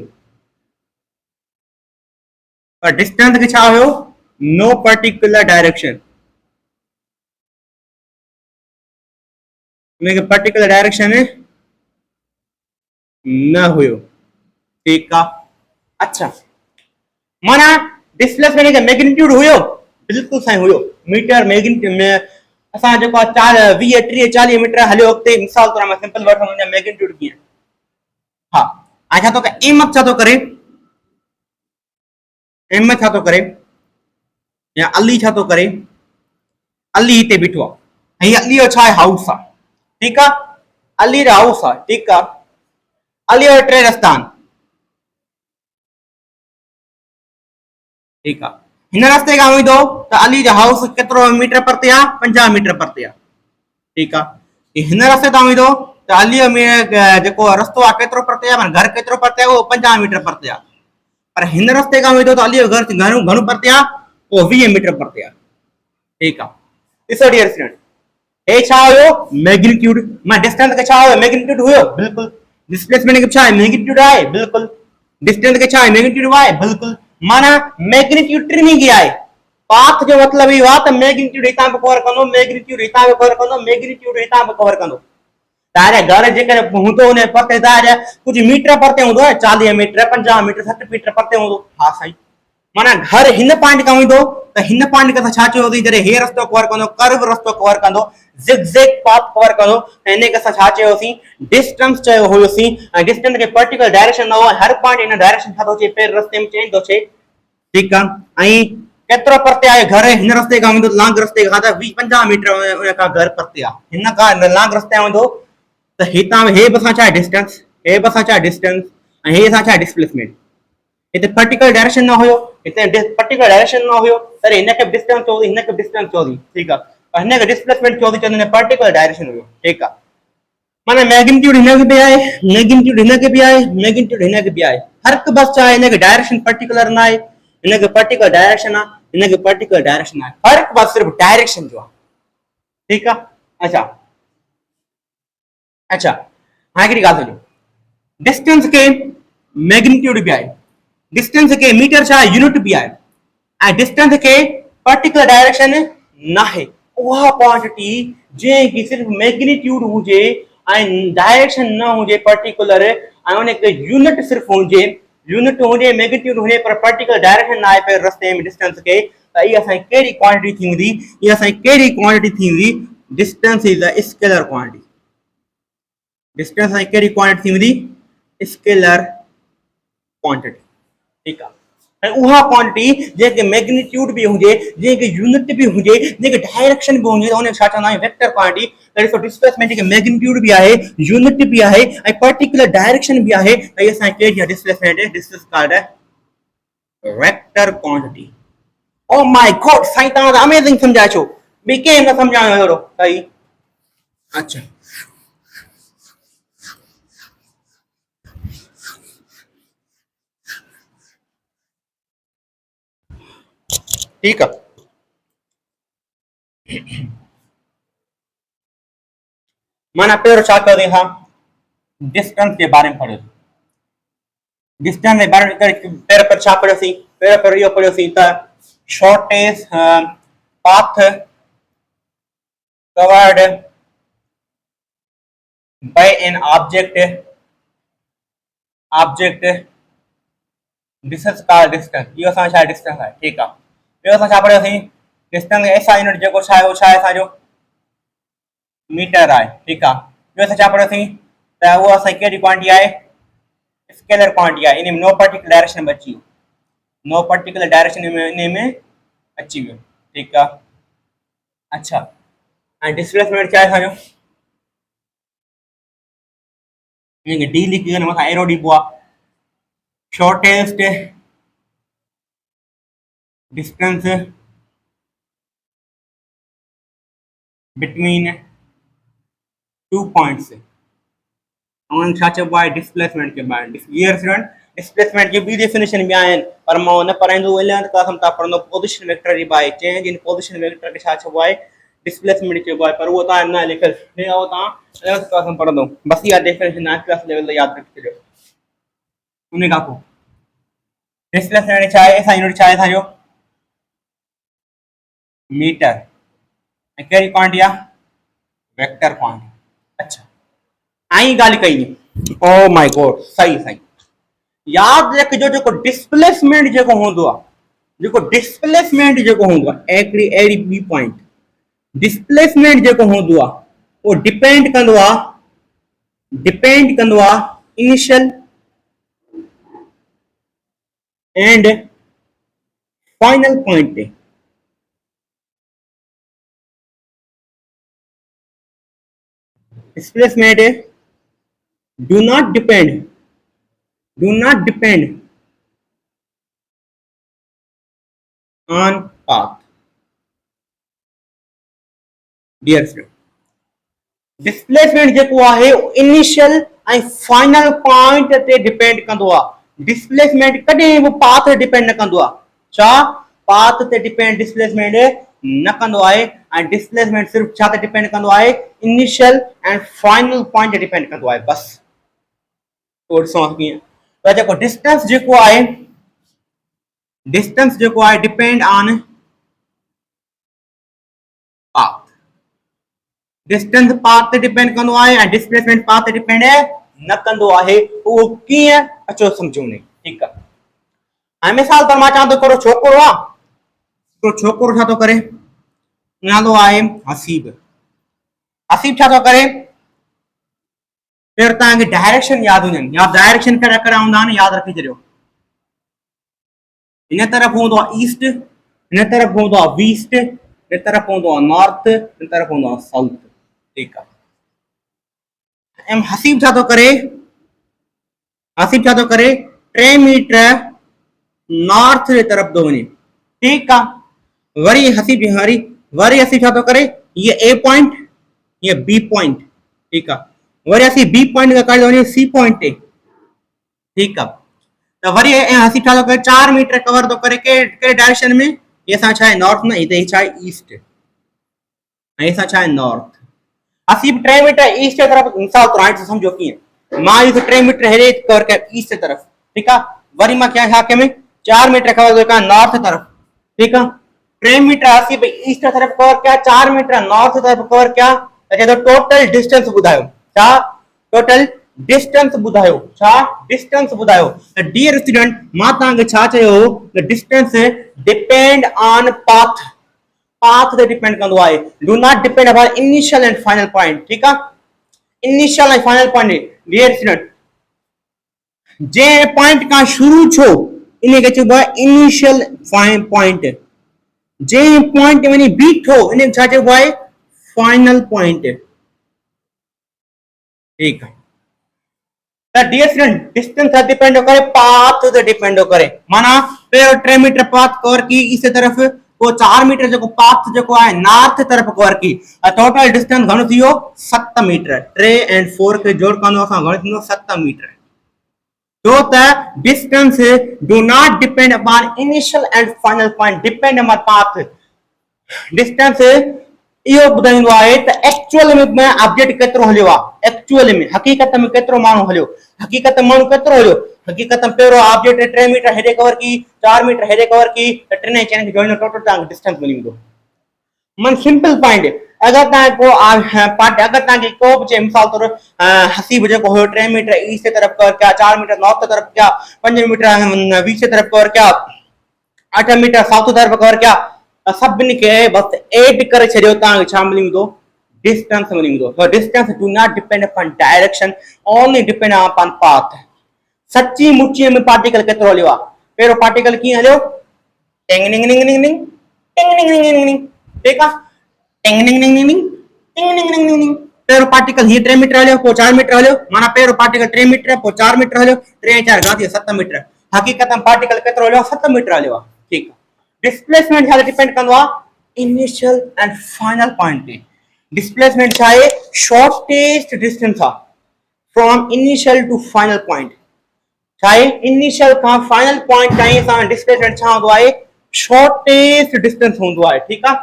और डिस्टेंस के छा हुयो नो पर्टिकुलर डायरेक्शन उनके पर्टिकुलर डायरेक्शन न हुयो ठीक है अच्छा माना डिस्प्लेसमेंट का मैग्नीट्यूड हुयो बिल्कुल सही हुयो मीटर मैग्नीट्यूड में असा जो 4 20 30 40 मीटर हलियो वक्त मिसाल तौर में सिंपल वर्ड में मैग्नीट्यूड की हाँ अच्छा तो एम अब छा तो करे एम छा तो करे या अली छा तो करे अली हिते बीठो आहे ऐं अली जो छा आहे हाउस आहे ठीक है अली रो हाउस आहे ठीक है अली जो टे रस्ता आहिनि ठीक है हिन रस्ते खां वेंदो त अली जो हाउस केतिरो मीटर परते आहे 50 मीटर परते आहे ठीक आहे हिन रस्ते तां वेंदो त अली जेको रस्तो आहे केतिरो परते आहे घर केतिरो परते आहे उहो 50 मीटर परते आहे पर हिन रस्ते खां वेंदो त अली जो घर घणो परते आहे उहो 20 मीटर परते आहे ठीक आहे ॾिसो डियर स्टूडेंट हे छा हुयो मैग्नीट्यूड मां डिस्टेंस के छा हुयो मैग्नीट्यूड हुयो बिल्कुल डिस्प्लेसमेंट के छा है मैग्नीट्यूड आहे बिल्कुल डिस्टेंस के छा है मैग्नीट्यूड आहे बिल्कुल माना मैग्नीट्यूड ट्रिमिंग की आहे पाथ जो मतलब ई हुआ त मैग्नीट्यूड हितां बि कवर कंदो मैग्नीट्यूड हितां बि कवर कंदो मैग्नीट्यूड हितां बि कवर कंदो तारे घर जेकर हूंदो उन परते तारे कुछ मीटर परते हूंदो 40 मीटर 50 मीटर 60 मीटर परते हूंदो हा साईं माना घर हिन पॉइंट खां वेंदो त हिन पॉइंट खां छा चयो जॾहिं हे रस्तो कवर कंदो कर्व रस्तो कवर कंदो zigzag पाथ कवर कंदो इन के छा चयोसीं डिस्टेंस चयो हुयोसीं ऐं डिस्टेंस के पर्टिकुलर डायरेक्शन न हो हर पॉइंट इन डायरेक्शन छा थो चे पेर रस्ते में चेंज थो चे ठीक आहे ऐं केतिरो परते आहे घर हिन रस्ते खां वेंदो लांग रस्ते खां त 20-50 मीटर उन खां घर परते आहे हिन खां लांग रस्ते वेंदो त हितां हे बि असां छा डिस्टेंस हे बि असां छा डिस्टेंस ऐं हे असां छा डिस्प्लेसमेंट इतने पर्टिकुलर डायरेक्शन ना होयो इतने पर्टिकुलर डायरेक्शन ना होयो अरे इनके डिस्टेंस चोदी इनके डिस्टेंस चोदी ठीक है और इनके डिस्प्लेसमेंट चोदी चंदने पर्टिकुलर डायरेक्शन होयो ठीक है माने मैग्नीट्यूड इनके भी आए मैग्नीट्यूड इनके भी आए मैग्नीट्यूड इनके भी आए हर एक बस चाहे इनके डायरेक्शन पर्टिकुलर ना है इनके पर्टिकुलर डायरेक्शन आ इनके पर्टिकुलर डायरेक्शन आ हर एक बस सिर्फ डायरेक्शन जो ठीक है अच्छा अच्छा आखिरी गाल सुनो डिस्टेंस के मैग्नीट्यूड भी आए डिस्टेंस के मीटर छा यूनिट भी आहे ऐं डिस्टेंस के पर्टिकुलर डायरेक्शन न आहे उहा क्वांटिटी जे की सिर्फ मैग्नीट्यूड हुजे ऐं डायरेक्शन न हुजे पर्टिकुलर ऐं उन के यूनिट सिर्फ हुजे मैग्नीट्यूड हुजे पर पर्टिकुलर डायरेक्शन न आहे पे रस्ते में डिस्टेंस के त ई असां केड़ी क्वांटिटी थींदी ई असां केड़ी क्वांटिटी थींदी distance is a scalar quantity distance असां केड़ी क्वांटिटी थींदी स्केलर क्वांटिटी ठीक है उहा क्वांटिटी जेके मैग्नीट्यूड भी हुजे जेके यूनिट भी हुजे जेके डायरेक्शन भी हुजे उन छा चवंदा आहियूं vector quantity that is displacement के मैग्नीट्यूड भी आहे यूनिट भी आहे ऐं पर्टिकुलर डायरेक्शन भी आहे त असां के displacement discuss called vector quantity oh my god साईं तव्हां अमेजिंग समझायो छो ॿिए कंहिं न समझायो अहिड़ो सही अच्छा ठीक है माना पहिरियों छा कयोसीं असां डिस्टेंस के बारे में पढ़ियो डिस्टेंस के बारे में पहिरियों पर छा पढ़ियोसीं पहिरियों पर इहो पढ़ियोसीं त shortest path covered by an object distance का डिस्टेंस इहो असां छा डिस्टेंस आहे ठीक आहे ॿियो असां छा पढ़ियोसीं डिस्टेंस एसआई यूनिट जेको छा आहे उहो छा आहे असांजो मीटर आहे ठीक आहे ॿियो असां छा पढ़ियोसीं त उहो असां कहिड़ी क्वांटिटी आहे स्केलर क्वांटिटी आहे इन में नो पर्टिकुलर डायरेक्शन में अची वियो नो पर्टिकुलर डायरेक्शन इन में अची वियो ठीक आहे अच्छा ऐं डिस्प्लेसमेंट छा आहे असांजो इनखे डी लिखी करे मथां एरो ॾिबो आहे शॉर्टेस्ट डिस्टेंस बिटवीन 2 पॉइंट्स उन छा चइबो आहे डिस्प्लेसमेंट के बारे में डिस्प्लेसमेंट की बी डेफिनेशन भी आहिनि पर मां न पढ़ाईंदो 11th क्लास में तव्हां पढ़ंदो पोजीशन वेक्टर जी बाए चेंज इन पोजीशन वेक्टर के छा चइबो आहे डिस्प्लेसमेंट चइबो आहे पर उहो तव्हां न लिखियल उहो तव्हां 11th क्लास में पढ़ंदो बस इहा डेफिनेशन 9th क्लास लेवल ते यादि रखी छॾियो उन खां पोइ डिस्प्लेसमेंट छा आहे, असां यूनिट छा आहे असांजो मीटर, ऐं कहिड़ी क्वांटिटी आहे वेक्टर क्वांटिटी। अच्छा आई ॻाल्हि कई, ओ माय गॉड, सही सही। यादि रखिजो जेको डिस्प्लेसमेंट जेको हूंदो आहे, जेको डिस्प्लेसमेंट जेको हूंदो आहे अहिड़ी ॿी पॉइंट, डिस्प्लेसमेंट जेको हूंदो आहे उहो डिपेंड कंदो आहे इनिशियल एंड फाइनल पॉइंट ते। displacement do not depend on path, dear friend। Displacement जेको आहे इनिशियल ऐं फाइनल पॉइंट ते डिपेंड कंदो आहे। डिस्प्लेसमेंट कॾहिं बि पाथ ते डिपेंड न कंदो आहे। छा पाथ ते डिपेंड डिस्प्लेसमेंट न कंदो आहे, ऐं डिस्प्लेसमेंट सिर्फ छा ते डिपेंड कंदो आहे इनिशियल एंड फाइनल पॉइंट ते डिपेंड कंदो आहे बस। तो ॾिसो कीअं त जेको डिस्टेंस जेको आहे depend on path, distance path ते डिपेंड कंदो आहे ऐं डिस्प्लेसमेंट पाथ ते डिपेंड न कंदो आहे। उहो कीअं अचो सम्झूं ने, ठीकु आहे। हाणे मिसाल पर मां चवां थो हिकिड़ो छोकिरो आहे, हिकिड़ो छोकिरो छा थो करे, नालो आहे हसीब। हसीब छा थो करे, फिर तव्हांखे डायरेक्शन यादि हुजनि, या डायरेक्शन कहिड़ा कहिड़ा हूंदा आहिनि यादि रखी छॾियो। हिन तरफ़ हूंदो आहे ईस्ट, हिन तरफ़ हूंदो आहे वेस्ट, हिन तरफ़ हूंदो आहे नॉर्थ, हिन तरफ़ हूंदो आहे साउथ, ठीकु आहे। ऐं हसीब छा थो करे, हसीब छा थो करे 3 मीटर नॉर्थ जे तरफ़ थो वञे, ठीकु आहे। वरी हसीब छा थो करे, ये ए पॉइंट, ये बी पॉइंट, ठीकु आहे। वरी असीं बी पॉइंट खां करे वञे सी पॉइंट ते, ठीकु आहे। तो वरी हसीब छा थो करे 4 मीटर कवर थो करे कहिड़े डायरेक्शन में, ये असां छा आहे नॉर्थ न, हिते छा आहे ईस्ट, ऐं असां छा आहे नॉर्थ। हसीब 3 मीटर ईस्ट की तरफ, मिसाल तौर हाणे समझो कीअं, मां इहो 3 मीटर हेॾे कवर कया ईस्ट की तरफ, ठीकु आहे। वरी मां क्या छा कया 4 मीटर कवर कया नॉर्थ तरफ, ठीकु आहे। 3 मीटर हसीब ईस्ट तरफ कवर कया, 4 मीटर नॉर्थ तरफ कवर कया, तो टोटल डिस्टेंस ॿुधायो, छा टोटल डिस्टेंस ॿुधायो, छा डिस्टेंस ॿुधायो। त डियर स्टूडेंट मां तव्हांखे छा चयो, the distance depend on path, path ते डिपेंड कंदो आहे, do not depend upon initial and final point, ठीकु आहे। Initial and final point, dear student जे पॉइंट का शुरू छो इन के चइबो आहे इनिशियल पॉइंट, जे पॉइंट वञी बीठो इन छा चइबो आहे फाइनल पॉइंट, ठीकु आहे। त डियर स्टूडेंट डिस्टेंस ते डिपेंड करे, पाथ ते डिपेंड करे, माना पहिरियों 3 मीटर पाथ कवर की इस तरफ, वो 4 मीटर जो पाथ जो है नॉर्थ तरफ कवर की, टोटल डिस्टेंस घणो थियो 7 मीटर, 3 एंड 4 के जोड़ कंदो असां घणो थींदो 7 मीटर। तो the distance do not depend upon initial and final point, depend upon path। distance इहो ॿुधाईंदो आहे त एक्चुअल में ऑब्जेक्ट केतिरो हलियो आहे, एक्चुअल में हकीकत में केतिरो माण्हू हलियो, हकीकत में माण्हू केतिरो हलियो, हकीकत में पहिरियों ऑब्जेक्ट 3 मीटर हेॾे कवर की, 4 मीटर हेॾे कवर की, त 3 ऐं 4 खे जोड़ींदो टोटल तव्हांखे डिस्टेंस मिली वेंदो। मन सिंपल पॉइंट, अगर तव्हांखे को बि चए मिसाल तौर हसीब जेको हुयो 3 मीटर ईस्ट तरफ कवर कया, 4 मीटर नॉर्थ तरफ कया, 5 मीटर वेस्ट तरफ कवर कया, 8 मीटर साउथ तरफ कवर कया, सभिनी खे बस ऐड करे छॾियो, तव्हांखे छा मिली वेंदो डिस्टेंस मिली वेंदो। So distance do not depend upon direction, only depend upon path. सच्ची मुच्ची में पार्टिकल केतिरो हलियो आहे, पहिरियों पार्टिकल कीअं हलियो टिंग टिंग टिंग टिंग टिंग टिंग टिंग टिंग टिंग, ठीकु आहे, टिंग टिंग टिंग टिंग टिंग टिंग टिंग टिंग। पहिरियों पार्टिकल हीअ 3 मीटर हलियो, पोइ 4 मीटर हलियो, माना पहिरियों पार्टिकल 3 मीटर, पोइ 4 मीटर हलियो, 3 ऐं 4 घणा थी 7 मीटर, हकीकत में पार्टिकल केतिरो हलियो 7 मीटर हलियो आहे, ठीकु आहे। डिस्प्लेसमेंट छा डिपेंड कंदो आहे इनिशियल एंड फाइनल पॉइंट ते। डिस्प्लेसमेंट छा आहे शॉर्टेस्ट डिस्टेंस आहे from initial to final point, छा आहे इनिशियल खां फाइनल पॉइंट ताईं असां डिस्प्लेसमेंट छा हूंदो आहे शॉर्टेस्ट डिस्टेंस हूंदो आहे, ठीकु आहे।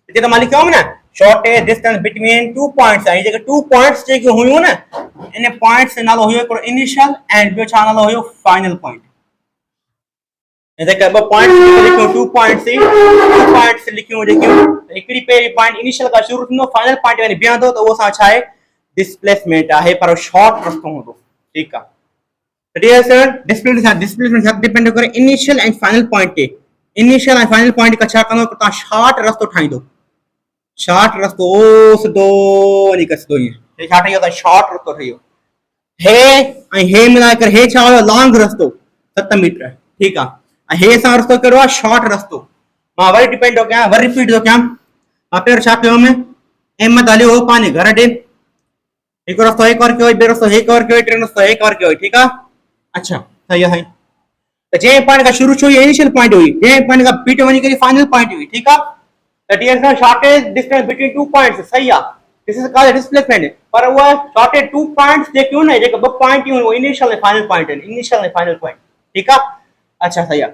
हिते त मां लिखियो न shortest distance between two points आहे जेके टू पॉइंट्स जेके हुयूं न इन पॉइंट्स नालो हुयो हिकिड़ो इनिशियल एंड ॿियो छा नालो हुयो फाइनल पॉइंट जेके ॿ पॉइंट्स लिखियो टू पॉइंट्स लिखियो जेकियूं हिकिड़ी पहिरीं पॉइंट इनिशियल खां शुरू थींदो फाइनल पॉइंट वञी बीहंदो त उहो छा आहे डिस्प्लेसमेंट आहे पर शॉर्ट रस्तो हूंदो ठीकु आहे डियर सर डिस्प्लेसमेंट सब डिपेंड करे इनिशियल एंड फाइनल पॉइंट ते इनिशियल एंड फाइनल पॉइंट का छा कंदो ता शॉर्ट रस्तो ठाहींदो शॉर्ट रस्तो ओ सिधो वञी करे सिधो ये छा ठाहियो ता शॉर्ट रस्तो ठाहियो हे ऐं हे मिलाए करे हे छा हुयो लॉन्ग रस्तो 7 मीटर ठीक आहे हे सा रस्तो कहिड़ो आहे शॉर्ट रस्तो मां वरी डिपेंड थो कयां वरी रिपीट थो कयां मां पहिरियों छा कयो में अहमद हलियो हो पंहिंजे घर ॾे हिकु रस्तो हे कवर कयो ॿियो रस्तो हे कवर कयो टियों रस्तो हे कवर कयो ठीकु आहे अच्छा सही है तो जे पॉइंट का शुरू छो इनिशियल पॉइंट हुई जे पॉइंट का बीट वनी के फाइनल पॉइंट हुई ठीक है that is the shortest distance between two points सही है दिस इज कॉल्ड डिस्प्लेसमेंट पर वो शॉर्टेस्ट टू पॉइंट्स जे क्यों ना जे दो पॉइंट ही वो इनिशियल एंड फाइनल पॉइंट है इनिशियल एंड फाइनल पॉइंट ठीक है अच्छा सही है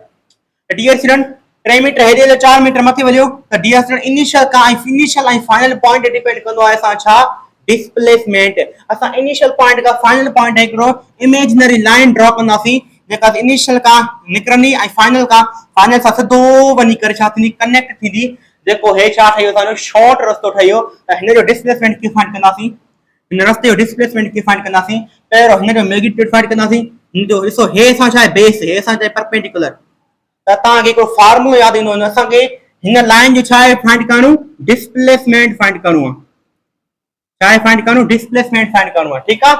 डियर स्टूडेंट 3 मीटर हेडे ले 4 मीटर मथे वलियो त dear student initial and final point depend कंदो आहे सा छा डिस्प्लेसमेंट असा इनिशियल पॉइंट का फाइनल पॉइंट है हिकिड़ो इमेजिनरी लाइन ड्रॉ कंदासीं जेका इनिशियल का निकरंदी ऐं फाइनल सां सिधो वञी करे छा थींदी कनेक्ट थींदी जेको हे छा ठहियो असांजो शॉर्ट रस्तो ठहियो त हिन जो डिस्प्लेसमेंट कीअं फाइंड कंदासीं हिन रस्ते जो डिस्प्लेसमेंट कीअं फाइंड कंदासीं पहिरियों हिन जो मैग्नीट्यूड फाइंड कंदासीं हिन जो ॾिसो हे सां छा आहे बेस हे सां छा आहे परपेंडिकुलर त तव्हांखे हिकिड़ो फार्मूलो यादि ईंदो असांखे हिन लाइन जो छा आहे फाइंड करणो डिस्प्लेसमेंट फाइंड करणो आहे क्या फाइंड करूं डिस्प्लेसमेंट फाइंड करूं ठीक है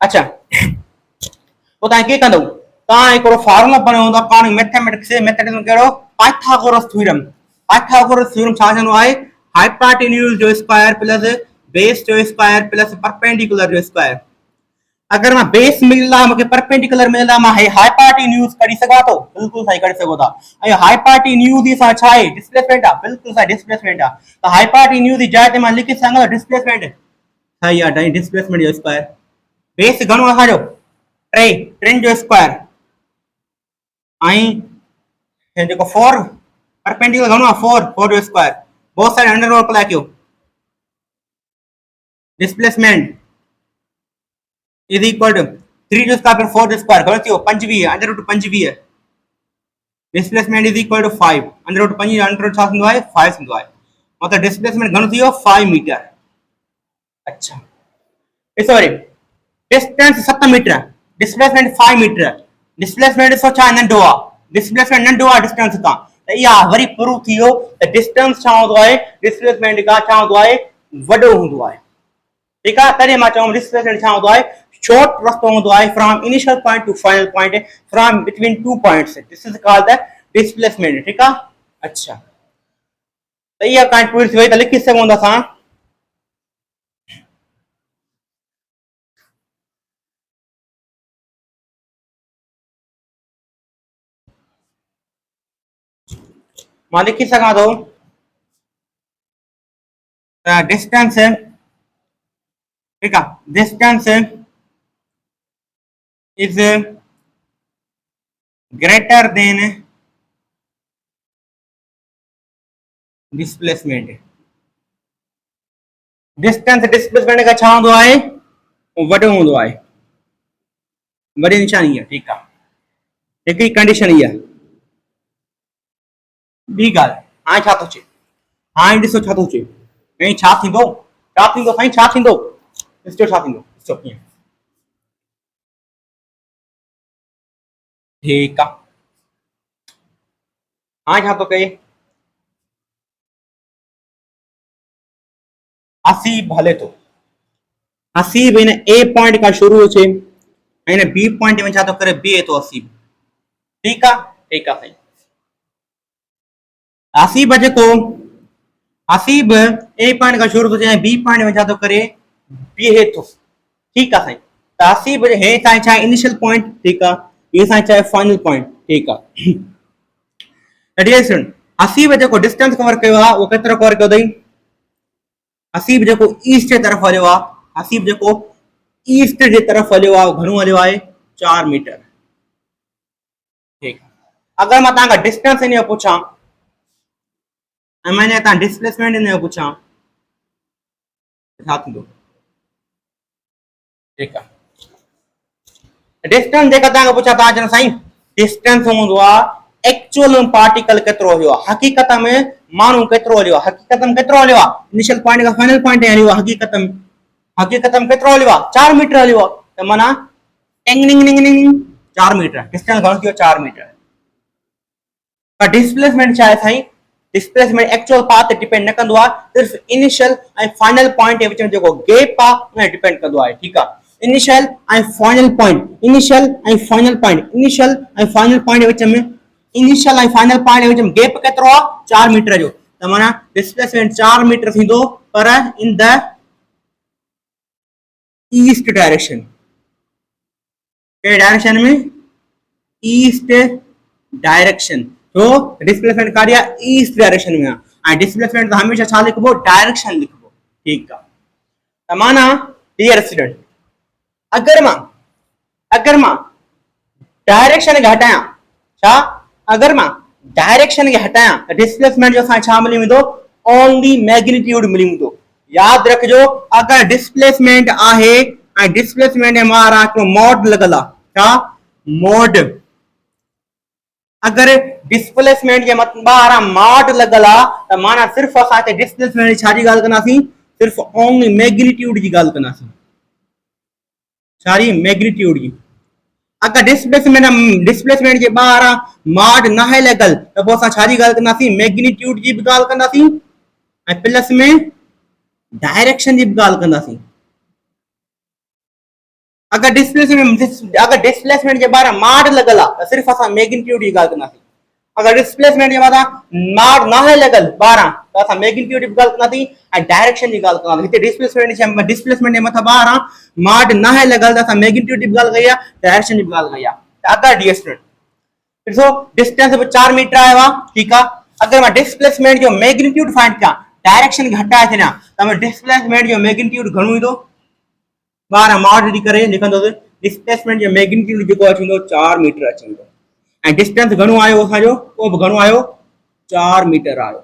अच्छा तो ता के कंदो ता एकरो फार्मूला बनो होंदा पाण मैथमेटिक्स में केड़ो पाइथागोरस थ्योरम छा जनो है हाइपोटेन्यूज जो स्क्वायर प्लस बेस जो स्क्वायर प्लस परपेंडिकुलर जो स्क्वायर अगर मैं बेस मिलला मके परपेंडिकुलर मिलला मैं हाइपोटेन्यूज करी सका तो बिल्कुल सही कर सको था ए हाइपोटेन्यूज ही सा छा है डिस्प्लेसमेंट आ बिल्कुल सही डिस्प्लेसमेंट आ तो हाइपोटेन्यूज जाए ते मैं लिखी संगा डिस्प्लेसमेंट सही है डिस्प्लेसमेंट जो स्क्वायर बेस घणो आहे जो 3 जो स्क्वायर आई जेको 4 परपेंडिकुलर घणो आहे 4 जो स्क्वायर बहुत सारे अंडर रूट अप्लाई कयो डिस्प्लेसमेंट इज इक्वल टू 3 जो स्क्वायर 4 जो स्क्वायर घणो थियो 25 under root 25 displacement is equal to 5 under root 5 under root छा थींदो आहे 5 थींदो आहे मतलब डिस्प्लेसमेंट घणो थियो 5 मीटर अच्छा sorry distance 7 metre displacement 5 metre displacement सो छा नंढो आहे डिस्प्लेसमेंट नंढो आहे डिस्टेंस खां त इहा वरी प्रूव थी वियो त डिस्टेंस छा हूंदो आहे डिस्प्लेसमेंट खां छा हूंदो आहे वॾो हूंदो आहे ठीकु आहे तॾहिं मां चवां डिस्प्लेसमेंट छा हूंदो आहे शॉर्ट रस्तो हूंदो आहे from initial point two final point from between two points this is called the displacement ठीकु आहे अच्छा त इहा पॉइंट पूरी थी वई त लिखी सघूं था असां मैं लिखी सका तो डिस्टेंस ठीक है distance is greater than displacement distance displacement का छा होंदो आहे वडो होंदो आहे वडी निशानी है ठीक है एक ही कंडीशन ही है बी गाल हां छा तो चे हां ॾिसो छा तो चे ऐं छा थींदो साईं छा थींदो ॾिसो छा थींदो ॾिसो कीअं ठीकु आहे हां छा तो कहे हसीब हले तो हसीब इन ए पॉइंट का शुरू थे इन बी पॉइंट में छा तो करे बी तो हसीब ठीक है साईं हसीब जेको हसीब ए पॉइंट का शुरू थे बी पॉइंट में छा तो करे बीहे तो ठीक है साईं त हसीब हे साईं छा इनिशियल पॉइंट ठीक है ये साईं छा फाइनल पॉइंट ठीक है डियर हसीब जेको डिस्टेंस कवर कयो आहे वो केतिरो कवर कयो अथई हसीब जेको ईस्ट तरफ हलियो आहे हसीब जेको ईस्ट जे तरफ हलियो आहे घणो हलियो आहे 4 मीटर ठीक अगर मां तव्हांखां डिस्टेंस इन जो पुछां ऐं मैंने तव्हां डिस्प्लेसमेंट इन जो पुछां छा थींदो? ठीकु आहे। डिस्टेंस जेका तव्हांखे पुछा तव्हां चवंदा साईं डिस्टेंस हूंदो आहे एक्चुअल में पार्टिकल केतिरो हलियो आहे, हक़ीक़त में माण्हू केतिरो हलियो आहे, हक़ीक़त में केतिरो हलियो आहे, इनिशियल पॉइंट खां फाइनल पॉइंट हलियो आहे, हक़ीक़त में केतिरो हलियो आहे, 4 मीटर हलियो आहे, त माना टिंग टिंग टिंग टिंग 4 मीटर, डिस्टेंस घणो थियो 4 मीटर। पर डिस्प्लेसमेंट छा आहे साईं, डिस्प्लेसमेंट एक्चुअल पाथ ते डिपेंड न कंदो आहे, सिर्फ इनिशियल ऐं फाइनल पॉइंट जे विच में जेको गैप आहे उन ते डिपेंड कंदो आहे। ठीकु आहे, इनिशियल ऐं फाइनल पॉइंट, इनिशियल ऐं फाइनल पॉइंट, इनिशियल ऐं फाइनल पॉइंट जे विच में, इनिशियल ऐं फाइनल पॉइंट जे विच में गैप केतिरो आहे 4 मीटर जो, त माना डिस्प्लेसमेंट 4 मीटर थींदो, पर इन द ईस्ट डायरेक्शन। कहिड़े डायरेक्शन में? East direction. तो डिस्प्लेसमेंट कार्य ईस्ट डायरेक्शन में है, डिस्प्लेसमेंट हमेशा छा लिखबो? डायरेक्शन लिखबो। ठीक है, त माना डियर स्टूडेंट अगर मां डायरेक्शन के हटाया छा, अगर मां डायरेक्शन के हटाया त डिस्प्लेसमेंट जो असां छा मिली वेंदो? ओनली मैग्नीट्यूड मिली वेंदो। याद रखजो अगर डिस्प्लेसमेंट आहे ऐं डिस्प्लेसमेंट जे ॿाहिरां हिकिड़ो मॉड लॻल आहे, छा मॉड, अगर डिस्प्लेसमेंट के ॿाहिरां मॉड लॻल आहे त माना सिर्फ असां हिते डिस्प्लेसमेंट जी छा जी ॻाल्हि कंदासीं? सिर्फ ओनली मैग्नीट्यूड जी ॻाल्हि कंदासीं। सारी मैग्नीट्यूड की। अगर डिस्प्लेसमेंट के ॿाहिरां मॉड न आहे लॻल त पोइ असां छा जी ॻाल्हि कंदासीं? मैग्नीट्यूड जी बि ॻाल्हि कंदासीं ऐं प्लस में डायरेक्शन जी बि ॻाल्हि कंदासीं। अगर डिस्प्लेसमेंट के ॿाहिरां मॉड लॻल आहे त सिर्फ असां मैग्नीट्यूड जी ॻाल्हि कंदासीं। अगर डिस्प्लेसमेंट के ॿाहिरां मॉड न आहे लॻल ॿाहिरां त असां मैग्नीट्यूड जी बि ॻाल्हि कंदासीं ऐं डायरेक्शन जी ॻाल्हि कंदासीं। हिते डिस्प्लेसमेंट जे मथां ॿाहिरां मॉड न आहे लॻल त असां मैग्नीट्यूड जी बि ॻाल्हि कई आहे, डायरेक्शन जी बि ॻाल्हि कई आहे। त अगर डियर स्टूडेंट ॾिसो डिस्टेंस बि 4 मीटर आयो आहे, ठीकु आहे। अगर मां डिस्प्लेसमेंट जो मैग्नीट्यूड फाइंड कयां, डायरेक्शन खे हटाए छॾियां त डिस्प्लेसमेंट जो मैग्नीट्यूड घणो ईंदो? ॿाहिरां मॉड विझी करे लिखंदुसि डिस्प्लेसमेंट जो मैग्नीट्यूड जेको अची वेंदो 4 मीटर अची वेंदो ऐं डिस्टेंस घणो आयो असांजो? उहो बि घणो आयो? 4 मीटर आयो।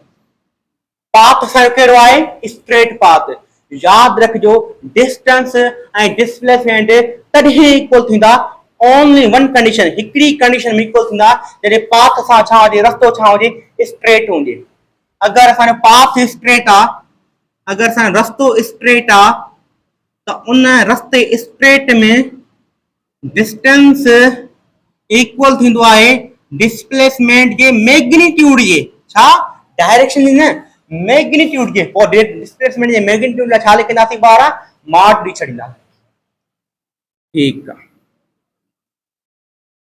पाथ असांजो कहिड़ो आहे? Straight path. याद रखजो डिस्टेंस ऐं डिस्प्लेसमेंट तॾहिं इक्वल थींदा ओनली वन कंडीशन, हिकिड़ी कंडीशन में इक्वल थींदा जॾहिं पाथ सां छा हुजे, रस्तो छा हुजे? स्ट्रेट हुजे। अगर असांजो पाथ स्ट्रेट आहे, अगर असांजो रस्तो स्ट्रेट आहे तो उन रस्ते स्ट्रेट में डिस्टेंस इक्वल थींदो आहे डिस्प्लेसमेंट के मैग्नीट्यूड जे, छा डायरेक्शन न, मैग्नीट्यूड के। और डिस्प्लेसमेंट जे मैग्नीट्यूड ला छा लिखंदासीं? ॿाहिरां मॉड ॾेई छॾींदा। ठीक आहे,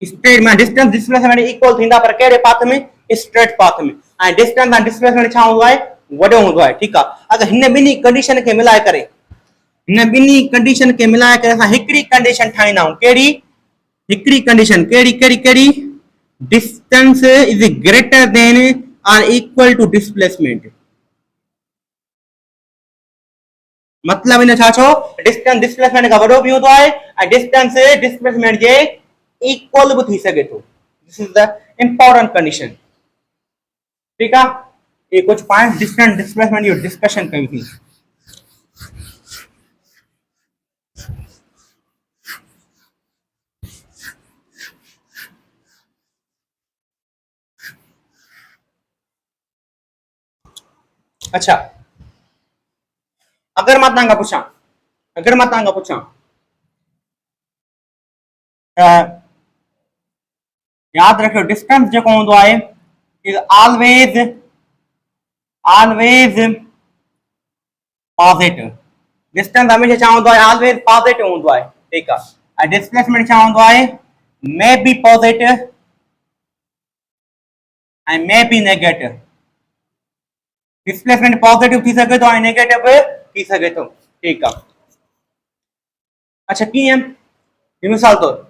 स्ट्रेट में डिस्टेंस डिस्प्लेसमेंट इक्वल थींदा पर कहिड़े पाथ में? स्ट्रेट पाथ में। ऐं डिस्टेंस ऐं डिस्प्लेसमेंट छा हूंदो आहे? वॾो हूंदो आहे। ठीक आहे, अगर हिन ॿिन्ही कंडीशन के मिलाए करे, हिन ॿिन्ही कंडीशन के मिलाए करे असां हिकिड़ी कंडीशन ठाहींदा आहियूं। कहिड़ी? हिकिड़ी कंडीशन। कहिड़ी कहिड़ी कहिड़ी? डिस्टेंस इज ग्रेटर देन और इक्वल टू डिस्प्लेसमेंट। मतलब इन छा छो? डिस्टेंस डिस्प्लेसमेंट खां वॾो बि हूंदो आहे ऐं डिस्टेंस डिस्प्लेसमेंट जे इक्वल भी थी सके थो। This is the important condition. ठीक है, ये कुछ पॉइंट डिस्टेंस डिस्प्लेसमेंट जो डिस्कशन कई थी। अच्छा, अगर मां तव्हां खां पुछां याद रखियो डिस्टेंस जेको हूंदो आहे इज ऑलवेज पॉजिटिव। डिस्टेंस हमेशा छा हूंदो आहे? ऑलवेज पॉजिटिव हूंदो आहे। ठीक आहे, ऐं डिस्प्लेसमेंट छा हूंदो आहे? मे बी पॉजिटिव ऐं may be negative. Displacement positive थी सके थो ऐं नेगेटिव थी सके थो। ठीक आहे, अच्छा कीअं? जी मिसाल तौर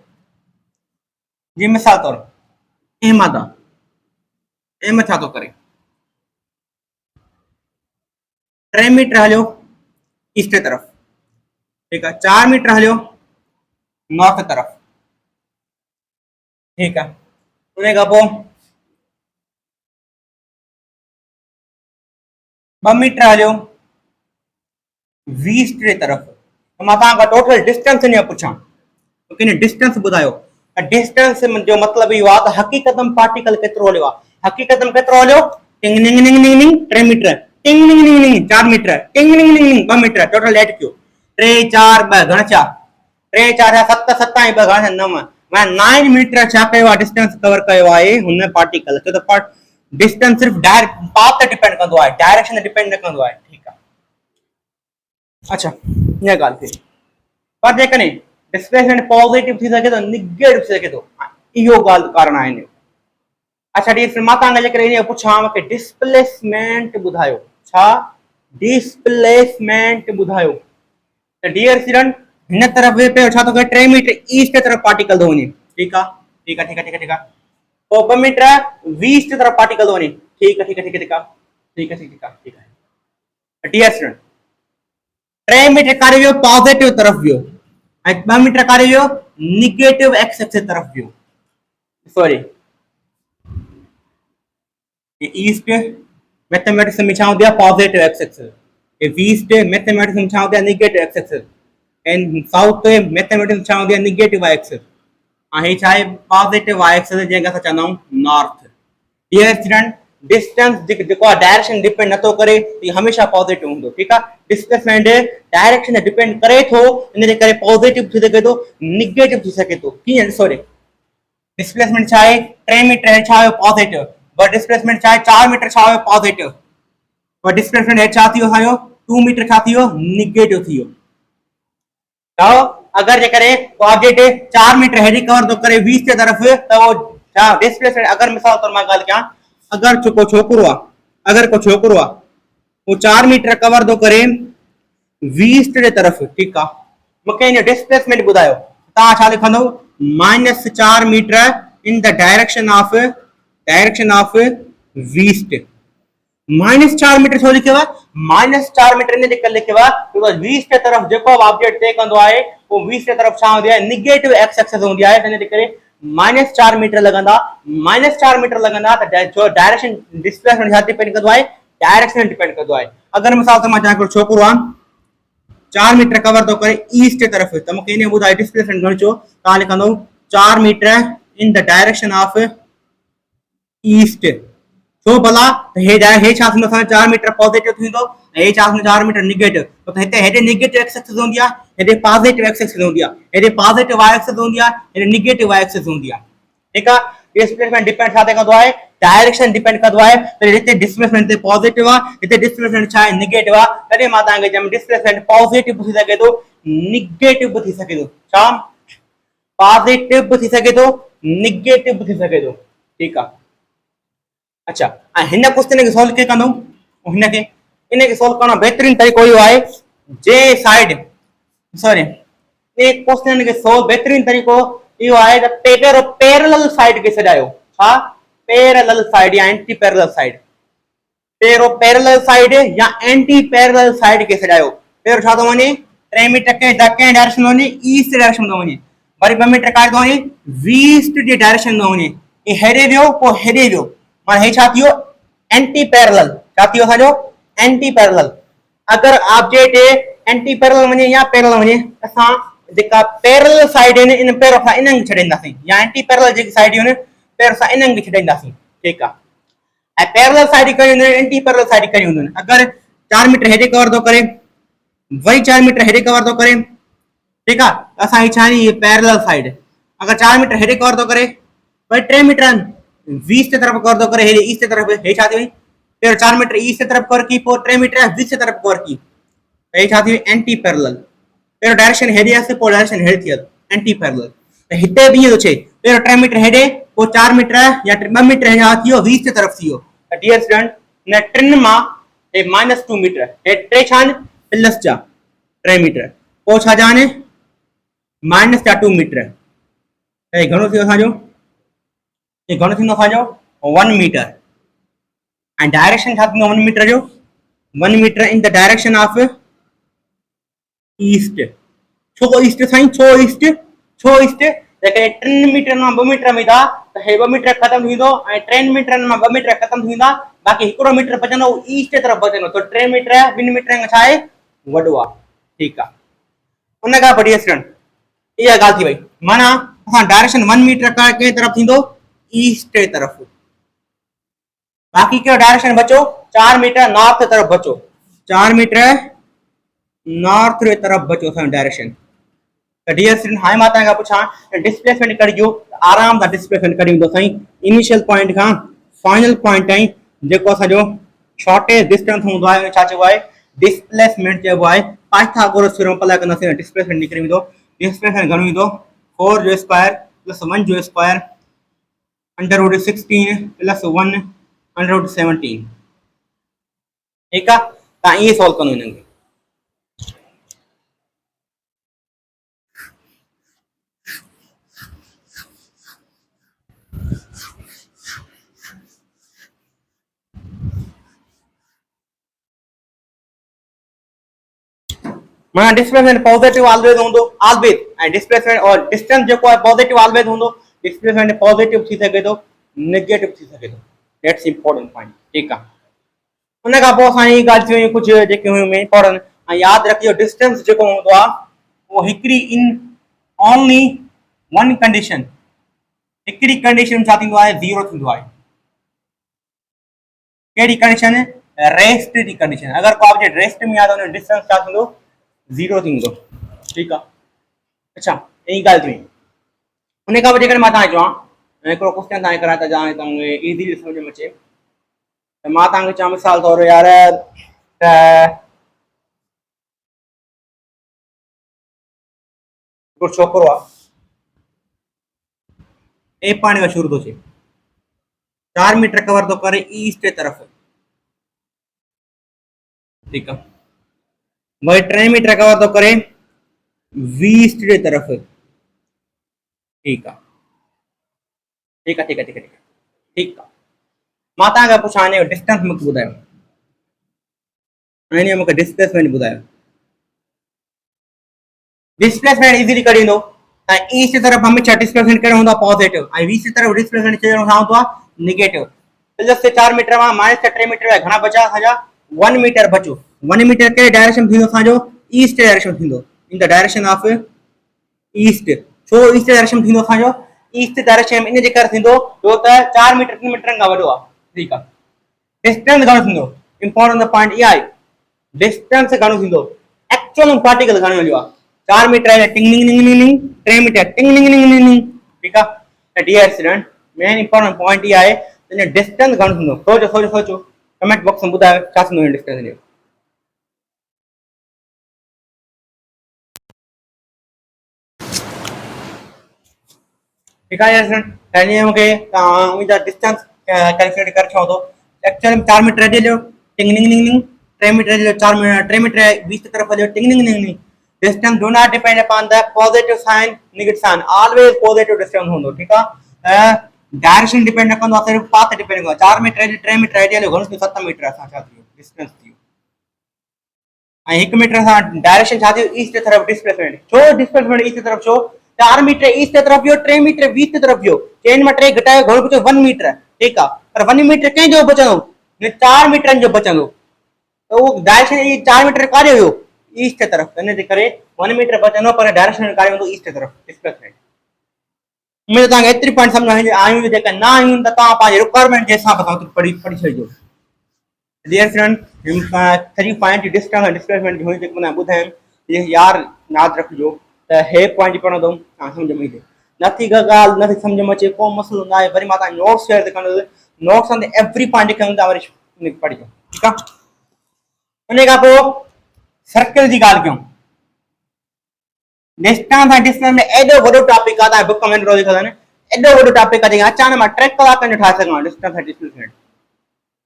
अहमद आहे, अहमद छा थो करे? 3 मीटर हलियो ईस्ट तरफ, ठीक है, 4 मीटर हलियो नॉर्थ तरफ, ठीक है। उन खां पोइ 2 मीटर हलियो ईस्ट जे तरफ़ त मां तव्हां खां टोटल डिस्टेंस इन पुछां तो किन डिस्टेंस ॿुधायो त डिस्टेंस जो मतिलबु इहो आहे त हक़ीक़त में पार्टिकल केतिरो हलियो आहे हक़ीक़त में केतिरो हलियो टिंग निंग निंग निंग निंग 3 मीटर टिंग निंग निंग निंग 4 मीटर टिंग निंग निंग निंग 2 मीटर टोटल ऐड कयो 3 4 2 घणा छा 3 4 7 7 ऐं 2 घणा 9 मां 9 मीटर छा कयो आहे डिस्टेंस कवर कयो आहे हुन पार्टिकल छो त डिस्टेंस सिर्फ पाथ ते डिपेंड कंदो आहे डायरेक्शन ते डिपेंड न कंदो आहे ठीकु आहे अच्छा इहा ॻाल्हि थी पर जेकॾहिं डिस्प्लेसमेंट पॉजिटिव थी सके तो नेगेटिव थी सके तो इहो ॻाल्हि कारण आहे इन अच्छा डी फिर मां तव्हांखे जेकॾहिं इन पुछां कि डिस्प्लेसमेंट ॿुधायो छा डिस्प्लेसमेंट ॿुधायो त डियर स्टूडेंट हिन तरफ़ वे पे छा तो करे 3 मीटर ईस्ट तरफ़ पार्टिकल थो वञे ठीकु आहे ठीकु आहे ठीकु आहे ठीकु आहे पोइ 2 मीटर ईस्ट तरफ़ पार्टिकल थो वञे ठीकु आहे ठीकु आहे ठीकु आहे ठीकु आहे ठीकु आहे ठीकु आहे डियर स्टूडेंट 3 मीटर कारे वियो पॉजिटिव तरफ़ वियो ऐं 2 मीटर कारे वियो नेगेटिव एक्स एक्सिस तरफ़ वियो सॉरी ये ईस्ट मैथमेटिक्स में छा हूंदी आहे पॉजिटिव एक्स एक्सिस ये ईस्ट मैथमेटिक्स में छा हूंदी आहे negative x axis and south mathematics में छा हूंदी आहे नेगेटिव वाई एक्सिस ऐं हे छा आहे पॉजिटिव वाई एक्सिस जंहिंखे असां चवंदा आहियूं नॉर्थ डियर स्टूडेंट डिस्टेंस जेको आहे डायरेक्शन डिपेंड नथो करे इहो हमेशह पॉजिटिव हूंदो ठीकु आहे डिस्प्लेसमेंट डायरेक्शन ते डिपेंड करे थो इन जे करे पॉजिटिव थी सघे थो नेगेटिव थी सघे थो कीअं ॾिसो रे डिस्प्लेसमेंट छा आहे 3 मीटर छा हुयो पॉजिटिव पर डिस्प्लेसमेंट छा आहे 4 मीटर छा हुयो पॉजिटिव पर डिस्प्लेसमेंट छा थी वियो 2 मीटर छा थी वियो नेगेटिव थी वियो तो अगर जेकरे पॉजिटिव 4 मीटर हेडी कवर तो करे 20 के तरफ तो वो छा डिस्प्लेसमेंट अगर मिसाल तौर मां गाल क्या अगर को छोकरो आ अगर को छोकरो आ वो 4 मीटर कवर तो करे 20 के तरफ ठीक आ मके इन डिस्प्लेसमेंट बुधायो ता छा लिखंदो -4 metre in the direction of east -4 metre छो लिखियो -4 मीटर ने जेकर लिखियो बिकॉज़ 20 के तरफ जेको ऑब्जेक्ट ते कंदो आहे वो 20 के तरफ छा होंदी आहे नेगेटिव एक्स एक्सिस होंदी आहे तने करे -4 मीटर लगंदा -4 मीटर लगंदा त जो डायरेक्शन डिस्प्लेसमेंट छा डिपेंड कंदो आहे डायरेक्शन डिपेंड कंदो आहे अगर मिसाल त मां चाहे को छोकरो आ 4 मीटर कवर तो करे ईस्ट के तरफ त मके ने बुधाई डिस्प्लेसमेंट गणचो ता लिखंदो 4 metre in the direction of east तो भला हे छा थींदो 4 मीटर पॉजिटिव थींदो हे छा 4 मीटर नेगेटिव तो हेते हेडे नेगेटिव एक्स एक्सिस होंदी आहे हेडे पॉजिटिव एक्स एक्सिस होंदी आहे हेडे पॉजिटिव वाई एक्सिस होंदी आहे हेडे नेगेटिव वाई एक्सिस होंदी आहे ठीक आहे डिस्प्लेसमेंट डिपेंड छा कंदो आहे डायरेक्शन डिपेंड कंदो आहे त हिते डिस्प्लेसमेंट ते पॉजिटिव आहे हिते डिस्प्लेसमेंट छा आहे नेगेटिव आहे तॾहिं मां तव्हांखे चयमि डिस्प्लेसमेंट पॉजिटिव थी सघे थो नेगेटिव थी सघे थो छा पॉजिटिव थी सघे थो नेगेटिव थी सघे थो ठीक आहे अच्छा हिन क्वेश्चन के सॉल्व के कंदो हिन के इन के सॉल्व करण बेहतरीन तरीको यो है जे साइड सॉरी ये क्वेश्चन के सॉल्व बेहतरीन तरीको यो है द पैरेलल साइड के सजायो हां पैरेलल साइड या anti parallel side parallel side या एंटी पैरेलल साइड के सजायो फिर छा तो वने 3 मीटर के दके डायरेक्शन वने ईस्ट डायरेक्शन तो वने वरी 2 मीटर का तो वने वेस्ट जे डायरेक्शन तो वने ये हेडे वियो को हेडे वियो माने हे छा थियो एंटी पैरेलल छा थियो साजो एंटी पैरेलल अगर ऑब्जेक्ट एंटी पैरेलल वने या पैरेलल वने असा जेका पैरेलल साइड इन इन पैर सा इनंग छडेंदासी या एंटी पैरेलल जे साइड इन पैर सा इनंग छडेंदासी ठीक है ए पैरेलल साइड करियो एंटी पैरेलल साइड करियो अगर 4 मीटर हेडे कवर तो करे वही 4 मीटर हेडे कवर तो करे ठीक है असा ही छानी ये पैरेलल साइड अगर 4 मीटर हेडे कवर तो करे वही 3 मीटर 20 की तरफ कर दो करे हे ईस्ट की तरफ हे छाती हुई फिर 4 मीटर ईस्ट की तरफ कर की फिर 3 मीटर 20 की तरफ कर की हे छाती हुई एंटी पैरेलल फिर डायरेक्शन हेडे से पो डायरेक्शन हेड थियल एंटी पैरेलल तो हिते भी यो छे फिर 3 मीटर हेडे पो 4 मीटर या 2 मीटर हे थियो 20 की तरफ थियो डियर स्टूडेंट ने 3 मा ए -2 मीटर हे 3 छान प्लस जा 3 मीटर पो छा जाने -2 मीटर हे घणो थियो साजो ये घणो थींदो असांजो 1 मीटर एंड डायरेक्शन छा थींदो 1 मीटर जो 1 metre in the direction of east छो ईस्ट साईं छो ईस्ट जेके 3 मीटर मां 2 मीटर में था त हे 2 मीटर खत्म थींदो ऐं 3 मीटर मां 2 मीटर खत्म थींदा बाकी 1 मीटर बचंदो ईस्ट तरफ बचंदो तो 3 मीटर 2 मीटर छा आहे वॾो आहे। ठीकु आहे, उन खां पोइ स्टूडेंट इहा ॻाल्हि थी वई, माना असां डायरेक्शन 1 मीटर कंहिं तरफ़ थींदो, ईस्ट जे तरफ़। बाक़ी कहिड़ो डायरेक्शन बचो, 4 मीटर नॉर्थ तरफ़ बचो, 4 मीटर नॉर्थ जे तरफ़ बचो असांजो डायरेक्शन। त डियर स्टूडेंट हाणे मां तव्हांखां पुछां डिस्प्लेसमेंट कढियो, आराम सां डिस्प्लेसमेंट कढी वेंदो साईं, इनिशियल पॉइंट खां फाइनल पॉइंट ताईं जेको असांजो शॉर्टेज डिस्टेंस हूंदो आहे छा चइबो आहे, डिस्प्लेसमेंट चइबो आहे। पाइथागोरस थ्योरम अप्लाई कंदासीं, डिस्प्लेसमेंट निकिरी वेंदो। डिस्प्लेसमेंट घणो ईंदो, 4 जो स्क्वायर प्लस 1 जो square under root 16 plus 1 under root 17। ठीकु आहे, तव्हां इहे सॉल्व कंदो हिननि खे। माना डिस्प्लेसमेंट पॉजिटिव ऑलवेज हूंदो, ऑलवेज, ऐं डिस्प्लेसमेंट और डिस्टेंस जेको आहे पॉजिटिव ऑलवेज हूंदो। डिस्प्लेसमेंट पॉजिटिव थी सघे थो, नेगेटिव थी सघे थो, दैट्स इंपॉर्टेंट पॉइंट। ठीकु आहे, उन खां पोइ असां इहे ॻाल्हि थियूं कुझु जेके हुयूं इंपॉर्टेंट, ऐं यादि रखियो डिस्टेंस जेको हूंदो आहे उहो हिकिड़ी इन ओनली वन कंडीशन, हिकिड़ी कंडीशन छा थींदो आहे, ज़ीरो थींदो आहे। कहिड़ी कंडीशन, रेस्ट जी कंडीशन। अगर को ऑब्जेक्ट रेस्ट में आहे त उन डिस्टेंस छा थींदो, ज़ीरो थींदो। ठीकु आहे, अच्छा यही ॻाल्हि थी। उन खां पोइ जेकॾहिं मां तव्हांखे चवां हिकिड़ो क्वेश्चन तव्हांखे कराए त जाने तव्हांखे इज़ीली सम्झ में अचे, त मां तव्हांखे चवां मिसाल तौर यार त हिकिड़ो छोकिरो आहे, ए पॉइंट खां शुरू थो थिए, 4 मीटर कवर थो करे ईस्ट जे तरफ़। ठीकु आहे, वरी 3 मीटर कवर थो करे ईस्ट जे तरफ़। ठीकु आहे, ठीकु आहे, ठीकु आहे, ठीकु आहे, ठीकु आहे। मां तव्हांखां पुछां हिन जो डिस्टेंस मूंखे ॿुधायो, हिन जो मूंखे डिस्प्लेसमेंट ॿुधायो। डिस्प्लेसमेंट इजीली कढी ईंदो, ऐं ईस्ट की तरफ हमेशा डिस्प्लेसमेंट कहिड़ो हूंदो आहे, पॉजिटिव, ऐं ईस्ट की तरफ डिस्प्लेसमेंट कहिड़ो हूंदो आहे, नेगेटिव। प्लस से 4 मीटर में माइनस से 3 मीटर घणा बचा असांजा, 1 मीटर बचो। 1 मीटर कहिड़े डायरेक्शन थींदो असांजो, ईस्ट डायरेक्शन थींदो, इन द डायरेक्शन ऑफ ईस्ट। छो ईस्ट डायरेक्शन थींदो असांजो, ईस्ट डायरेक्शन इन जे करे थींदो छो त 4 मीटर 3 मीटर खां वॾो आहे। ठीकु आहे, डिस्टेंस घणो थींदो, इंपॉर्टेंट पॉइंट इहा आहे, डिस्टेंस घणो थींदो, एक्चुअल पार्टिकल घणो हलियो आहे। 4 मीटर टिंग निंग निंग निंग, 3 मीटर टिंग निंग निंग निंग। ठीकु आहे, त dear student main important point इहा आहे त डिस्टेंस घणो थींदो। सोचो सोचो सोचो, कमेंट बॉक्स में ॿुधायो छा थींदो डिस्टेंस जो। ठीकु आहे स्टूडेंट, त हीअं मूंखे उनजा डिस्टेंस कैलकुलेट करे छॾो थो। एक्चुअल में 4 मीटर हलियो टिंग निंग निंग निंग, 3 मीटर हलियो 3 मीटर 20 की तरफ हलियो टिंग निंग निंग निंग। Distance do not depend upon the positive sign, negative sign. Always positive distance होंदो। ठीकु आहे, डायरेक्शन डिपेंड न कंदो आहे, सिर्फ पाथ डिपेंड कंदो आहे। 4 मीटर 3 मीटर हलियो घणो थियो, 7 मीटर असां छा थियो, डिस्टेंस थियो। ऐं 1 मीटर सां डायरेक्शन छा थियो, ईस्ट की तरफ डिस्प्लेसमेंट। छो डिस्प्लेसमेंट ईस्ट की तरफ छो, 4 मीटर ईस्ट की तरफ वियो, 3 मीटर 20 की तरफ वियो, चेन में 3 घटायो घणो बचो, 1 मीटर। ठीकु आहे, पर 1 मीटर कंहिंजो बचंदो, 4 मीटरनि जो बचंदो, त उहो डायरेक्शन 4 मीटर काॾे वियो, ईस्ट की तरफ। इन जे करे 1 मीटर बचंदो, पर डायरेक्शन काॾे वेंदो, ईस्ट की तरफ डिस्प्लेसमेंट। उम्मीद आहे तव्हांखे एतिरी पॉइंट सम्झ में आयूं, जेका न आयूं त तव्हां पंहिंजे रिक्वायरमेंट जे हिसाब सां पढ़ी छॾिजो। डियर स्टूडेंट 3 पॉइंट डिस्टेंस ऐं डिस्प्लेसमेंट हुई जेको मां ॿुधायमि, इहे यादि रखिजो त हे पॉइंट पढ़ंदो तव्हां सम्झ में ईंदो। नथी का ॻाल्हि नथी सम्झ में अचे, को मसइलो न आहे, वरी मां तव्हांखे नोट्स शेयर थी कंदुसि, नोट्स ते एवरी पॉइंट लिखंदुमि, तव्हां वरी पढ़िजो। ठीकु आहे, उन खां पोइ सर्किल जी ॻाल्हि कयूं। डिस्टेंस ऐं डिस्प्लेसमेंट एॾो वॾो टॉपिक आहे, तव्हां बुक में रोज़ लिखंदा आहिनि, एॾो वॾो टॉपिक आहे, अचानक मां 3 कलाकनि जो ठाहे सघां डिस्टेंस ऐं डिस्प्लेसमेंट,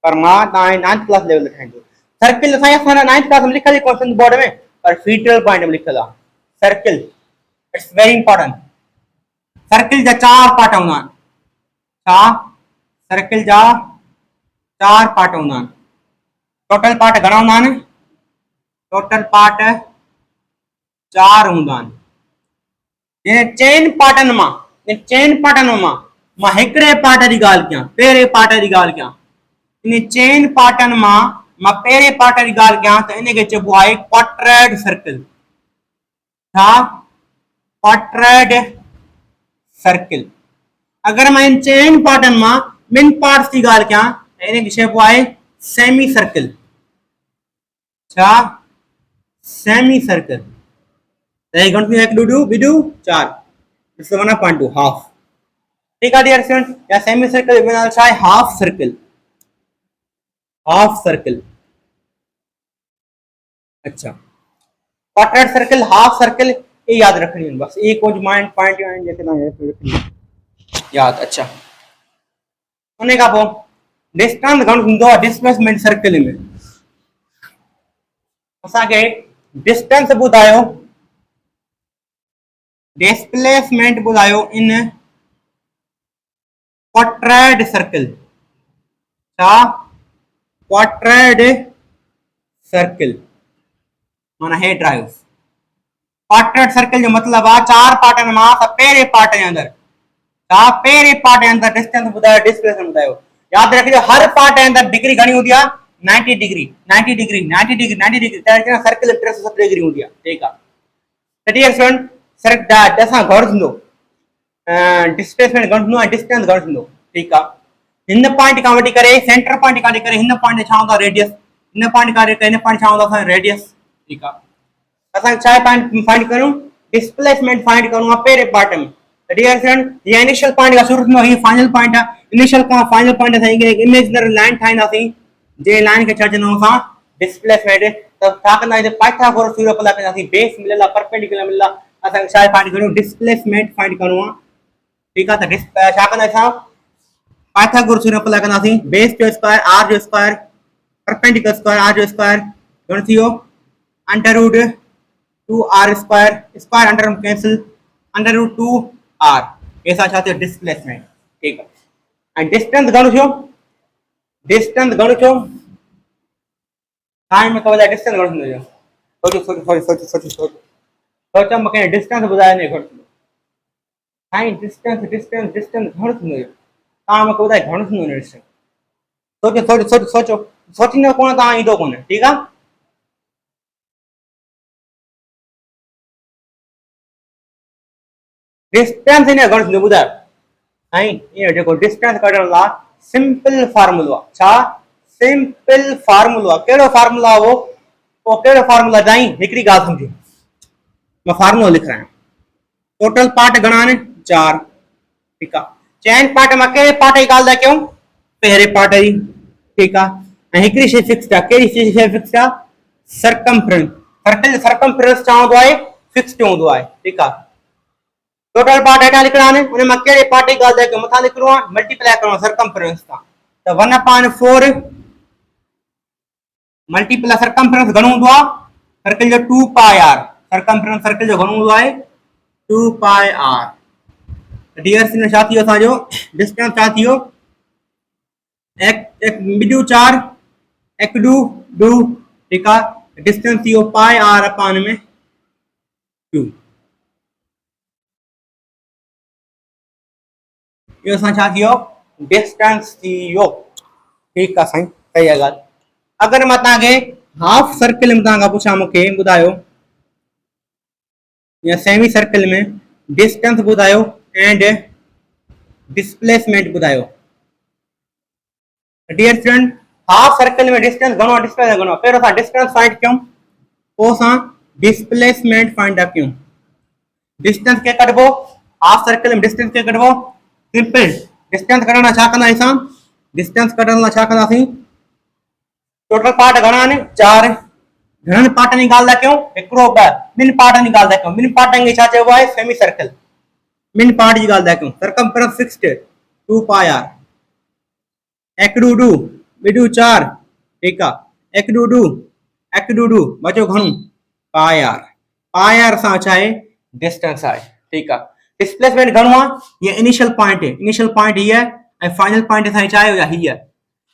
पर मां तव्हांजे 9th क्लास लेवल ते ठाहींदो। सर्किल साईं असां 9th क्लास में लिखियल क्वेश्चन बोर्ड में, पर फीचर पॉइंट में लिखियल आहे circle. It's very important. Circle जा 4 पार्ट हूंदा आहिनि, छा, सर्किल जा 4 पार्ट हूंदा आहिनि। टोटल पार्ट घणा हूंदा आहिनि, टोटल पार्ट 4 हूंदा आहिनि। चइनि पार्टनि मां मां हिकिड़े पार्ट जी ॻाल्हि कयां, पहिरें पार्ट जी ॻाल्हि कयां। इन चइनि पार्टनि मां मां पहिरें पार्ट जी ॻाल्हि कयां त इनखे चइबो आहे क्वाड्रेट सर्कल। छा? Quadrant circle. अगर मां इन चइनि पार्टनि मां ॿिनि पार्ट्स जी ॻाल्हि कयां त इनखे चइबो आहे सेमी सर्कल। छा? Semi circle. त हे घणो थी वियो? 1 2 2 4 दिस 1.2 हाफ। ठीक है डियर स्टूडेंट, या सेमी सर्कल छा है? Half circle. Half circle. अच्छा, क्वाड्रेट सर्कल, हाफ सर्कल, ये याद रखनी है बस। ये कुछ माइंड पॉइंट जैसे ना याद। अच्छा, उन्हें का पो डिस्टेंस घणो हूंदो आहे डिस्प्लेसमेंट सर्कल में? असांखे डिस्टेंस ॿुधायो, डिस्प्लेसमेंट ॿुधायो इन क्वाड्रेट सर्कल। छा? क्वाड्रेट सर्कल माना हे ड्राइव। क्वाड्रेट सर्कल जो मतलब आहे 4 पार्टन मां पहिरें पार्ट जे अंदर, छा? पहिरें पार्ट जे अंदर डिस्टेंस ॿुधायो, डिस्प्लेसमेंट ॿुधायो। याद रखिजो हर पार्ट जे अंदर डिग्री घणी हूंदी आहे? 90 डिग्री 90 डिग्री 90 डिग्री 90 डिग्री। त सर्कल 360 डिग्री हूंदी आहे। ठीक आहे, त डियर स्टूडेंट सर असां घणो थींदो डिस्प्लेसमेंट घणो थींदो, डिस्टेंस घणो थींदो? ठीक आहे, हिन पॉइंट खां वठी करे सेंटर पॉइंट खां वठी करे हिन पॉइंट छा हूंदो? रेडियस। हिन पॉइंट खां हिन पॉइंट छा हूंदो? असां रेडियस। ठीक आहे, असां छा फाइंड करूं? डिस्प्लेसमेंट फाइंड करूं आहे पहिरें पार्ट में। डियर स्टूडेंट ये इनिशियल पॉइंट का शुरू थींदो, ही फाइनल पॉइंट आहे। इनिशियल का फाइनल पॉइंट असां एक इमेजिनरी लाइन ठाहींदासीं, जे लाइन खे छा चवंदा असां? डिस्प्लेसमेंट। त छा कंदासीं? पाइथागोरस थ्योरम अप्लाई कंदासीं। बेस मिलियल आहे, परपेंडिकुलर मिलियल आहे, असां छा फाइंड करूं? डिस्प्लेसमेंट फाइंड करूं आहे। ठीक आहे, त छा कंदासीं असां? पाइथागोरस थ्योरम अप्लाई कंदासीं। बेस जो स्क्वायर आर जो स्क्वायर, परपेंडिकुलर स्क्वायर आर जो स्क्वायर घणो थी वियो? Under root 2r square, square under root cancel, under root 2r। ऐसा छा थियो? डिस्प्लेसमेंट। ठीक है, एंड डिस्टेंस घणो थियो? डिस्टेंस घणो थियो? टाइम में कवर डिस्टेंस घणो थींदो? सोचो मूंखे डिस्टेंस ॿुधायो न घणो थींदो? साईं डिस्टेंस डिस्टेंस डिस्टेंस घणो थींदो? तव्हां मूंखे ॿुधायो घणो थींदो डिस्टेंस? सोचो सोचो सोचो सोचो, सोचींदो कोन तव्हां ईंदो कोन। ठीक आहे, डिस्टेंस इन घणो थींदो ॿुधायो साईं? ये जेको डिस्टेंस कढण लाइ सिंपल फार्मूलो आहे। छा? सिंपल फार्मूलो आहे। कहिड़ो फार्मूला आहे वो? कहिड़ो फार्मूला? साईं हिकिड़ी ॻाल्हि सम्झो, मां फार्मूलो लिख रहा आहियां। टोटल पार्ट घणा आहिनि? 4। ठीक आहे, चइनि पार्ट मां कहिड़े पार्ट जी ॻाल्हि था कयूं? पहिरें पार्ट जी। ठीक आहे, ऐं हिकिड़ी शइ फिक्स्ड आहे। कहिड़ी शइ फिक्स्ड आहे? सर्कमफ्रेंस। सर्कल जो सर्कमफ्रेंस छा हूंदो आहे? फिक्स्ड हूंदो आहे। ठीक आहे, टोटल पार्ट हेठां लिखणा आहिनि, उन मां कहिड़े पार्ट जी ॻाल्हि था कयूं? मथां लिखणो आहे, मल्टीप्लाई करणो आहे सर्कमफ्रेंस सां। त 1/4 मल्टीप्लाई सर्कमफ्रेंस घणो हूंदो आहे? सर्कल जो 2 पाई r। सर्कमफ्रेंस सर्कल जो घणो हूंदो आहे? 2 पाई r। डियर स्टूडेंट छा थियो असांजो? डिस्टेंस छा थियो? 1 4 1 2 2। ठीक आहे, डिस्टेंस थियो पाई r अपान में 2। यो असां छा थियो? डिस्टेंस थियो। ठीक आहे साईं, सही आहे ॻाल्हि। अगर मां तव्हांखे हाफ सर्कल में तव्हां पुछां मूंखे ॿुधायो, या सेमी सर्कल में डिस्टेंस ॿुधायो एंड डिस्प्लेसमेंट ॿुधायो। डियर स्टूडेंट हाफ सर्कल में डिस्टेंस घणो, डिस्प्लेसमेंट घणो? पहिरियों असां डिस्टेंस फाइंड कयूं, पोइ असां डिस्प्लेसमेंट फाइंड कयूं। डिस्टेंस के कढबो? हाफ सर्कल में डिस्टेंस के कढबो? सिंपल, डिस्टेंस कढण लाइ छा कंदासीं असां? डिस्टेंस कढण लाइ छा कंदासीं? टोटल पार्ट घणा आहिनि? 4। घणनि पार्टनि जी ॻाल्हि था कयूं? हिकिड़ो ॿिनि पार्टनि जी ॻाल्हि था कयूं। ॿिनि पार्टनि खे छा चइबो आहे? Semi circle. ॿिनि पार्ट जी ॻाल्हि था कयूं। सर्कमफ्रेंस फिक्स्ड 2 पाई r। 1 2 2 2 4। ठीक आहे, 1 2 2 1 2 2 बचो घणो? पाई r। पाई r सां छा आहे? डिस्टेंस आहे। ठीक आहे, डिस्प्लेसमेंट घणो आहे? ये इनिशियल पॉइंट है। इनिशियल पॉइंट ही है, फाइनल पॉइंट असांजी छा आहे? ही है।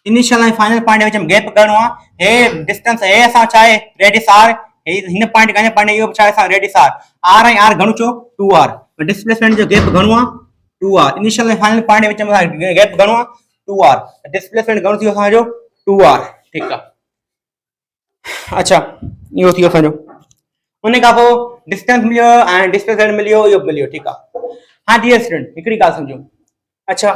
इनिशियल ऐं फाइनल पॉइंट विच में गैप घणो आहे? हे डिस्टेंस हे असां छा आहे? Radius r। हिन पॉइंट खां हिन पॉइंट इहो छा आहे? असां रेडियस r। r ऐं r घणो चो? 2r। डिस्प्लेसमेंट जो गैप घणो आहे? 2r। इनिशियल ऐं फाइनल पॉइंट विच में गैप घणो आहे? 2r। डिस्प्लेसमेंट घणो थियो असांजो? 2r। ठीक आहे, अच्छा इहो थियो असांजो उन खां पोइ डिस्टेंस मिलियो ऐं डिस्प्लेसमेंट मिलियो इहो मिलियो ठीकु आहे। हाँ डियर स्टूडेंट हिकिड़ी ॻाल्हि सम्झो। अच्छा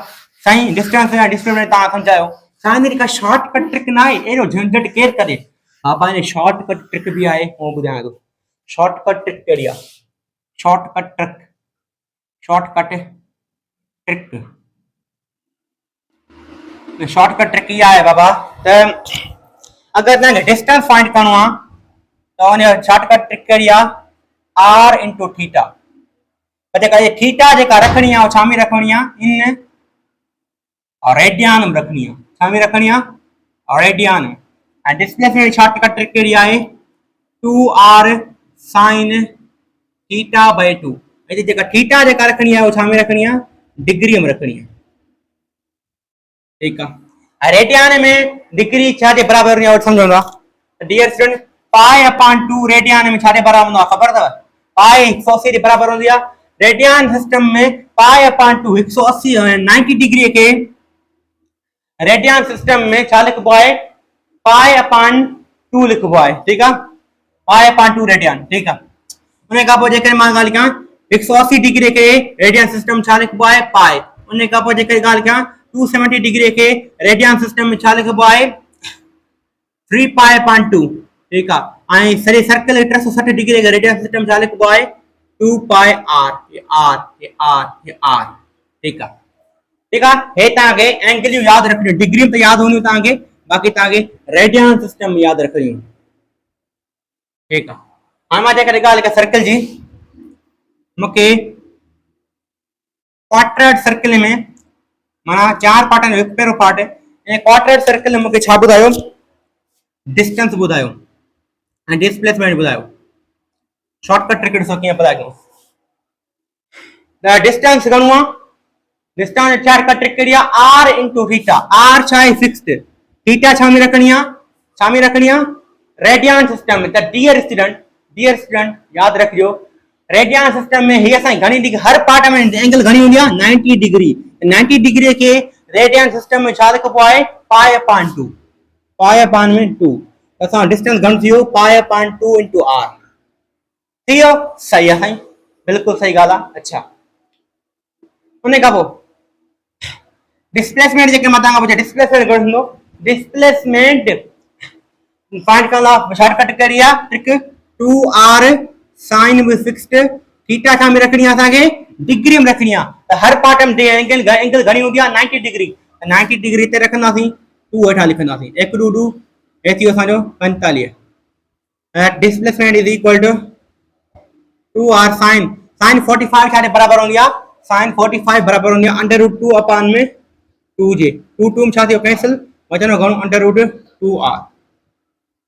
साईं डिस्टेंस ऐं डिस्प्लेसमेंट तव्हां सम्झायो साईं हिन का शॉर्टकट ट्रिक न आहे एॾो झंझट केरु करे। बाबा हिन शॉर्टकट ट्रिक बि आहे उहो ॿुधायां थो। शॉर्टकट ट्रिक कहिड़ी आहे? शॉर्टकट ट्रिक शॉर्टकट ट्रिक इहा आहे बाबा त अगरि तव्हांखे डिस्टेंस फाइंड करणो आहे तो शॉर्टकट ट्रिक कहिड़ी आहे? R into theta. जेका ये थीटा जेका रखनी है छा में रखनी है? इन रेडियन में रखनी है। छा में रखनी है? रेडियन में। एंड डिस्प्लेसमेंट शॉर्टकट ट्रिक कहिड़ी आहे? 2r sin theta by 2। ये जेका थीटा जेका रखनी है छा में रखनी है? डिग्री में रखनी है। ठीक है। रेडियन में डिग्री छा जे बराबर है समझो। Dear student pi upon 2 radian में छा जे बराबर होंदो खबर अथव? पाई 180 के बराबर होंदी है। रेडियन सिस्टम में पाई अपॉन 2 180 90 डिग्री के रेडियन सिस्टम में छा लिखबो है? पाई अपॉन 2 लिखबो है। ठीक है पाई अपॉन 2 रेडियन। ठीक है उन का पोइ जेकर मां ॻाल्हि कयां 180 डिग्री के रेडियन सिस्टम छा लिखबो है? पाई। उन का पोइ जेकर ॻाल्हि कयां 270 डिग्री के रेडियन सिस्टम में छा लिखबो है? 3 पाई अपॉन 2। ठीक है आई सरी सर्कल 360 डिग्री के रेडियन सिस्टम छा लिखबो है? 2 पाई आर। ये आर ये आर ये आर। ठीक है ठीक है हे ताके एंगल याद रखनी डिग्री तो याद होनी ताके बाकी ताके रेडियन सिस्टम याद रखनी। ठीक है हां मां जेकर ॻाल्हि कयां सर्कल जी मूंखे क्वाड्रेट सर्कल में माना 4 पार्ट में हिकु पहिरों पार्ट है क्वाड्रेट सर्कल में मूंखे छा ॿुधायो? डिस्टेंस ॿुधायो ऐं डिस्प्लेसमेंट ॿुधायो। शॉर्टकट ट्रिक ॾिसो कीअं अप्लाई कयूं। डिस्टेंस घणो आहे? डिस्टेंस शॉर्टकट ट्रिक कहिड़ी आहे? R into theta. आर छा आहे? फिक्स्ड। थीटा छा में रखनी आहे? छा में रखनी आहे? रेडियन सिस्टम में। त डियर स्टूडेंट याद रखियो रेडियन सिस्टम में ही असां घणी डिग्री हर पार्ट में एंगल घणी होंदी आहे? 90 डिग्री। 90 डिग्री के रेडियन सिस्टम में छा लिखबो आहे? पाई अपॉन 2। पाई अपॉन में 2 असां डिस्टेंस घणो थियो? Pi upon 2 into r. थियो सही है साईं बिल्कुल सही ॻाल्हि आहे। अच्छा उन खां पोइ डिस्प्लेसमेंट जेके मां तव्हां खां पुछां डिस्प्लेसमेंट घणो थींदो? डिस्प्लेसमेंट फाइंड करण लाइ शॉर्टकट कहिड़ी आहे? Trick 2r sin fixed theta छा में रखनी है? असांखे डिग्री में रखनी है। तो हर पार्ट में एंगल घणी होंदी आहे? 90 डिग्री। 90 डिग्री ते रखंदासीं 2 हेठां लिखंदासीं 1 2 2 हे थियो असांजो 45। Displacement is equal to 2r sin 45 छा बराबर होंदी आहे? sin 45 बराबर होंदी आहे √2 अपॉन में 2j 2 2 में छा थियो? कैंसिल वचनो घणो √2r।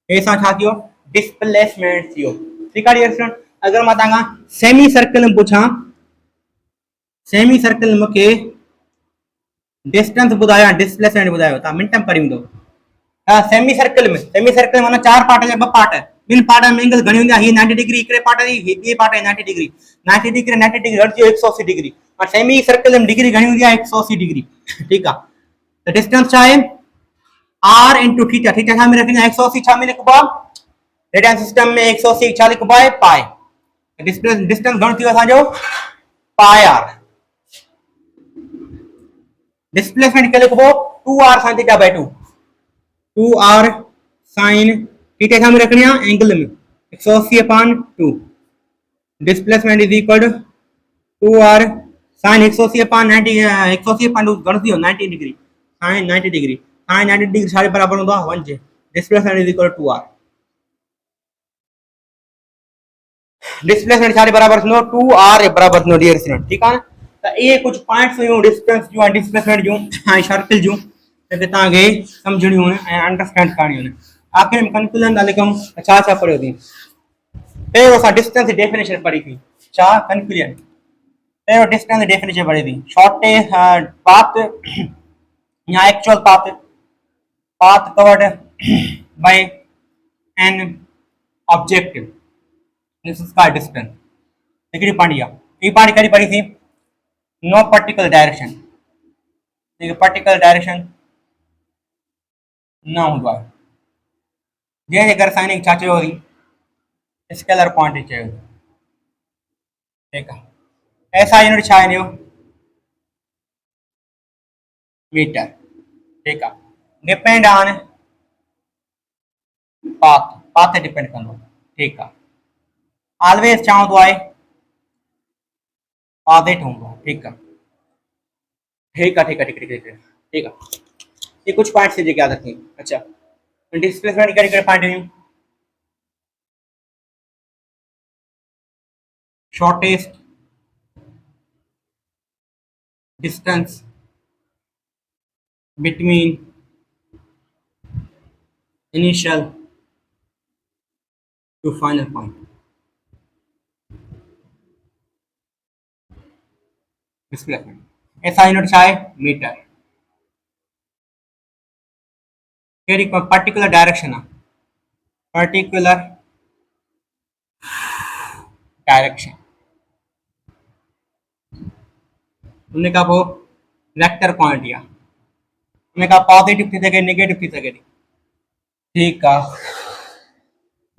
हे सां छा थियो? डिस्प्लेसमेंट थियो। ठीक आहे डियर स्टूडेंट अगर मां तव्हां सेमी सर्कल में पूछां सेमी सर्कल मूंखे डिस्टेंस ॿुधायो डिस्प्लेसमेंट ॿुधायो तव्हां मिनट में पढ़ी हाँ सेमी सर्कल में माना 4 पार्ट या 2 पार्ट इन पार्ट में एंगल घणी होंदी आहे? 90 डिग्री एकड़े पार्ट जी ये पार्ट है 90 डिग्री 90 डिग्री हट जो 180 डिग्री और सेमी सर्कल में डिग्री घणी होंदी आहे? 180 डिग्री। ठीक है तो डिस्टेंस छा है? r into theta. थीटा छा में रखनी है? 180 छा में लिखबो आहे? रेडियन सिस्टम में 180 छा लिखबो आहे? पाई। डिस्टेंस घणो थियो असांजो? पाई r। डिस्प्लेसमेंट के लिखबो 2r sin theta by 2 2r sin theta छा में रखनी है? एंगल में 180 upon 2 displacement is equal to 2r sin 180 upon 90 180 upon 2 घणो थियो? 90 degree sin 90 degree sin 90 degree छा बराबर होंदो आहे? 1j displacement is equal to 2r। Displacement छा बराबर थींदो? 2r बराबर थींदो डियर स्टूडेंट। ठीक आहे त इहे कुछ पॉइंट्स हुयूं डिस्टेंस जो डिस्प्लेसमेंट जो ऐं सर्कल जो जेके तव्हांखे सम्झणियूं ऐं अंडरस्टैंड करणियूं आहिनि। आखिर में कंक्लूजन था लिखूं छा छा पढ़ियो थी? पहिरियों असां डिस्टेंस जी डेफिनेशन पढ़ी थी। छा कंक्लूजन? पहिरियों डिस्टेंस जी डेफिनेशन पढ़ी थी। शॉर्टेज पाथ या actual path covered by an object this is called distance. हिकिड़ी पढ़ी आहे हीअ पाण कहिड़ी पढ़ी थी? No particular direction. Particular direction न हूंदो आहे जंहिंजे करे साइन छा चयो हुई स्केलर क्वांटिटी चयो। ठीक है, ऐसा यूनिट छा आहे मीटर। ठीक है, डिपेंड ऑन पाथ, पाथ ते डिपेंड कंदो। ठीक है, ऑलवेज छा हूंदो आहे ऑपोजिट हूंदो आहे। ठीक है, ठीक है, ठीक है, ठीक है, ठीक है, ठीक है। ये कुछ पॉइंट्स है जेके याद रखनी। अच्छा, डिस्प्लेसमेंट कहिड़े कहिड़े पॉइंट हुयूं? Shortest distance between initial to final point, displacement। ऐसा यूनिट छा है मीटर। कहिड़ी पर्टिकुलर डायरेक्शन आहे, पर्टिकुलर डायरेक्शन। उन खां पोइ वेक्टर क्वांटिटी आहे, उन खां पॉजिटिव थी सघे नेगेटिव थी सघे थी। ठीक आहे,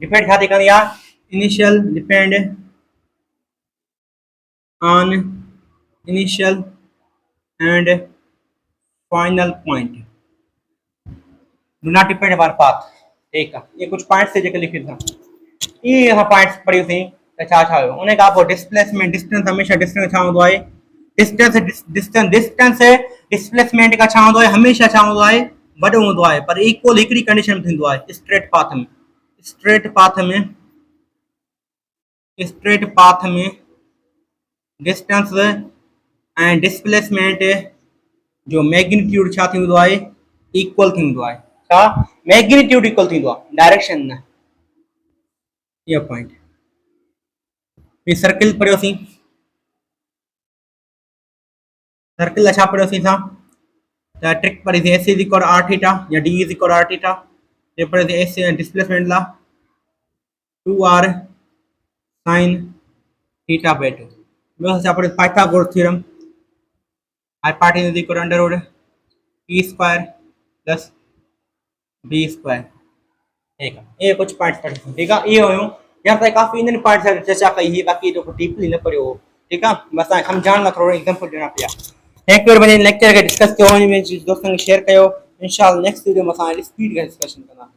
डिपेंड छा थी कंदी आहे initial, depend on initial and final point, do not depend upon path. ठीक है, ये कुछ पॉइंट्स थे जेके लिखी था। ये असां पॉइंट्स पढ़ियोसीं त छा छा हुयो। उन खां पोइ डिस्प्लेसमेंट, डिस्टेंस हमेशा डिस्टेंस छा हूंदो आहे डिस्टेंस, डिस्टेंस डिस्टेंस डिस्प्लेसमेंट का छा हूंदो आहे हमेशा छा हूंदो आहे वॾो हूंदो आहे, पर इक्वल हिकिड़ी कंडीशन में थींदो आहे स्ट्रेट पाथ में। स्ट्रेट पाथ में, स्ट्रेट पाथ में डिस्टेंस ऐं डिस्प्लेसमेंट जो मैग्नीट्यूड छा थींदो आहे इक्वल थींदो आहे। छा मैग्नीट्यूड इक्वल थींदो आहे, डायरेक्शन न। ये पॉइंट ये सर्किल पढ़ियोसीं। सर्किल छा पढ़ियोसीं असां त ट्रिक पढ़ीसीं S is equal R theta या D is equal R theta. ये पढ़ीसीं एस डिस्प्लेसमेंट ला 2r sin थीटा बाय 2। ॿियो छा पढ़ियो Pythagoras theorem, hypotenuse is equal under root e square plus b square. ठीक है, ये कुछ पॉइंट्स पढ़े। ठीक है, ये हुयूं यहाँ पे काफ़ी इन पॉइंट्स चर्चा कई है, बाकी तो डीपली न पढ़ियो। ठीक है, बस समझाण लाइ थोरो एग्जांपल ॾियणा पिया। एक बार वञी लेक्चर के डिस्कस कयो, दोस्तों खे शेयर कयो। इंशाल्लाह नेक्स्ट वीडियो में असां स्पीड का डिस्कशन कंदा।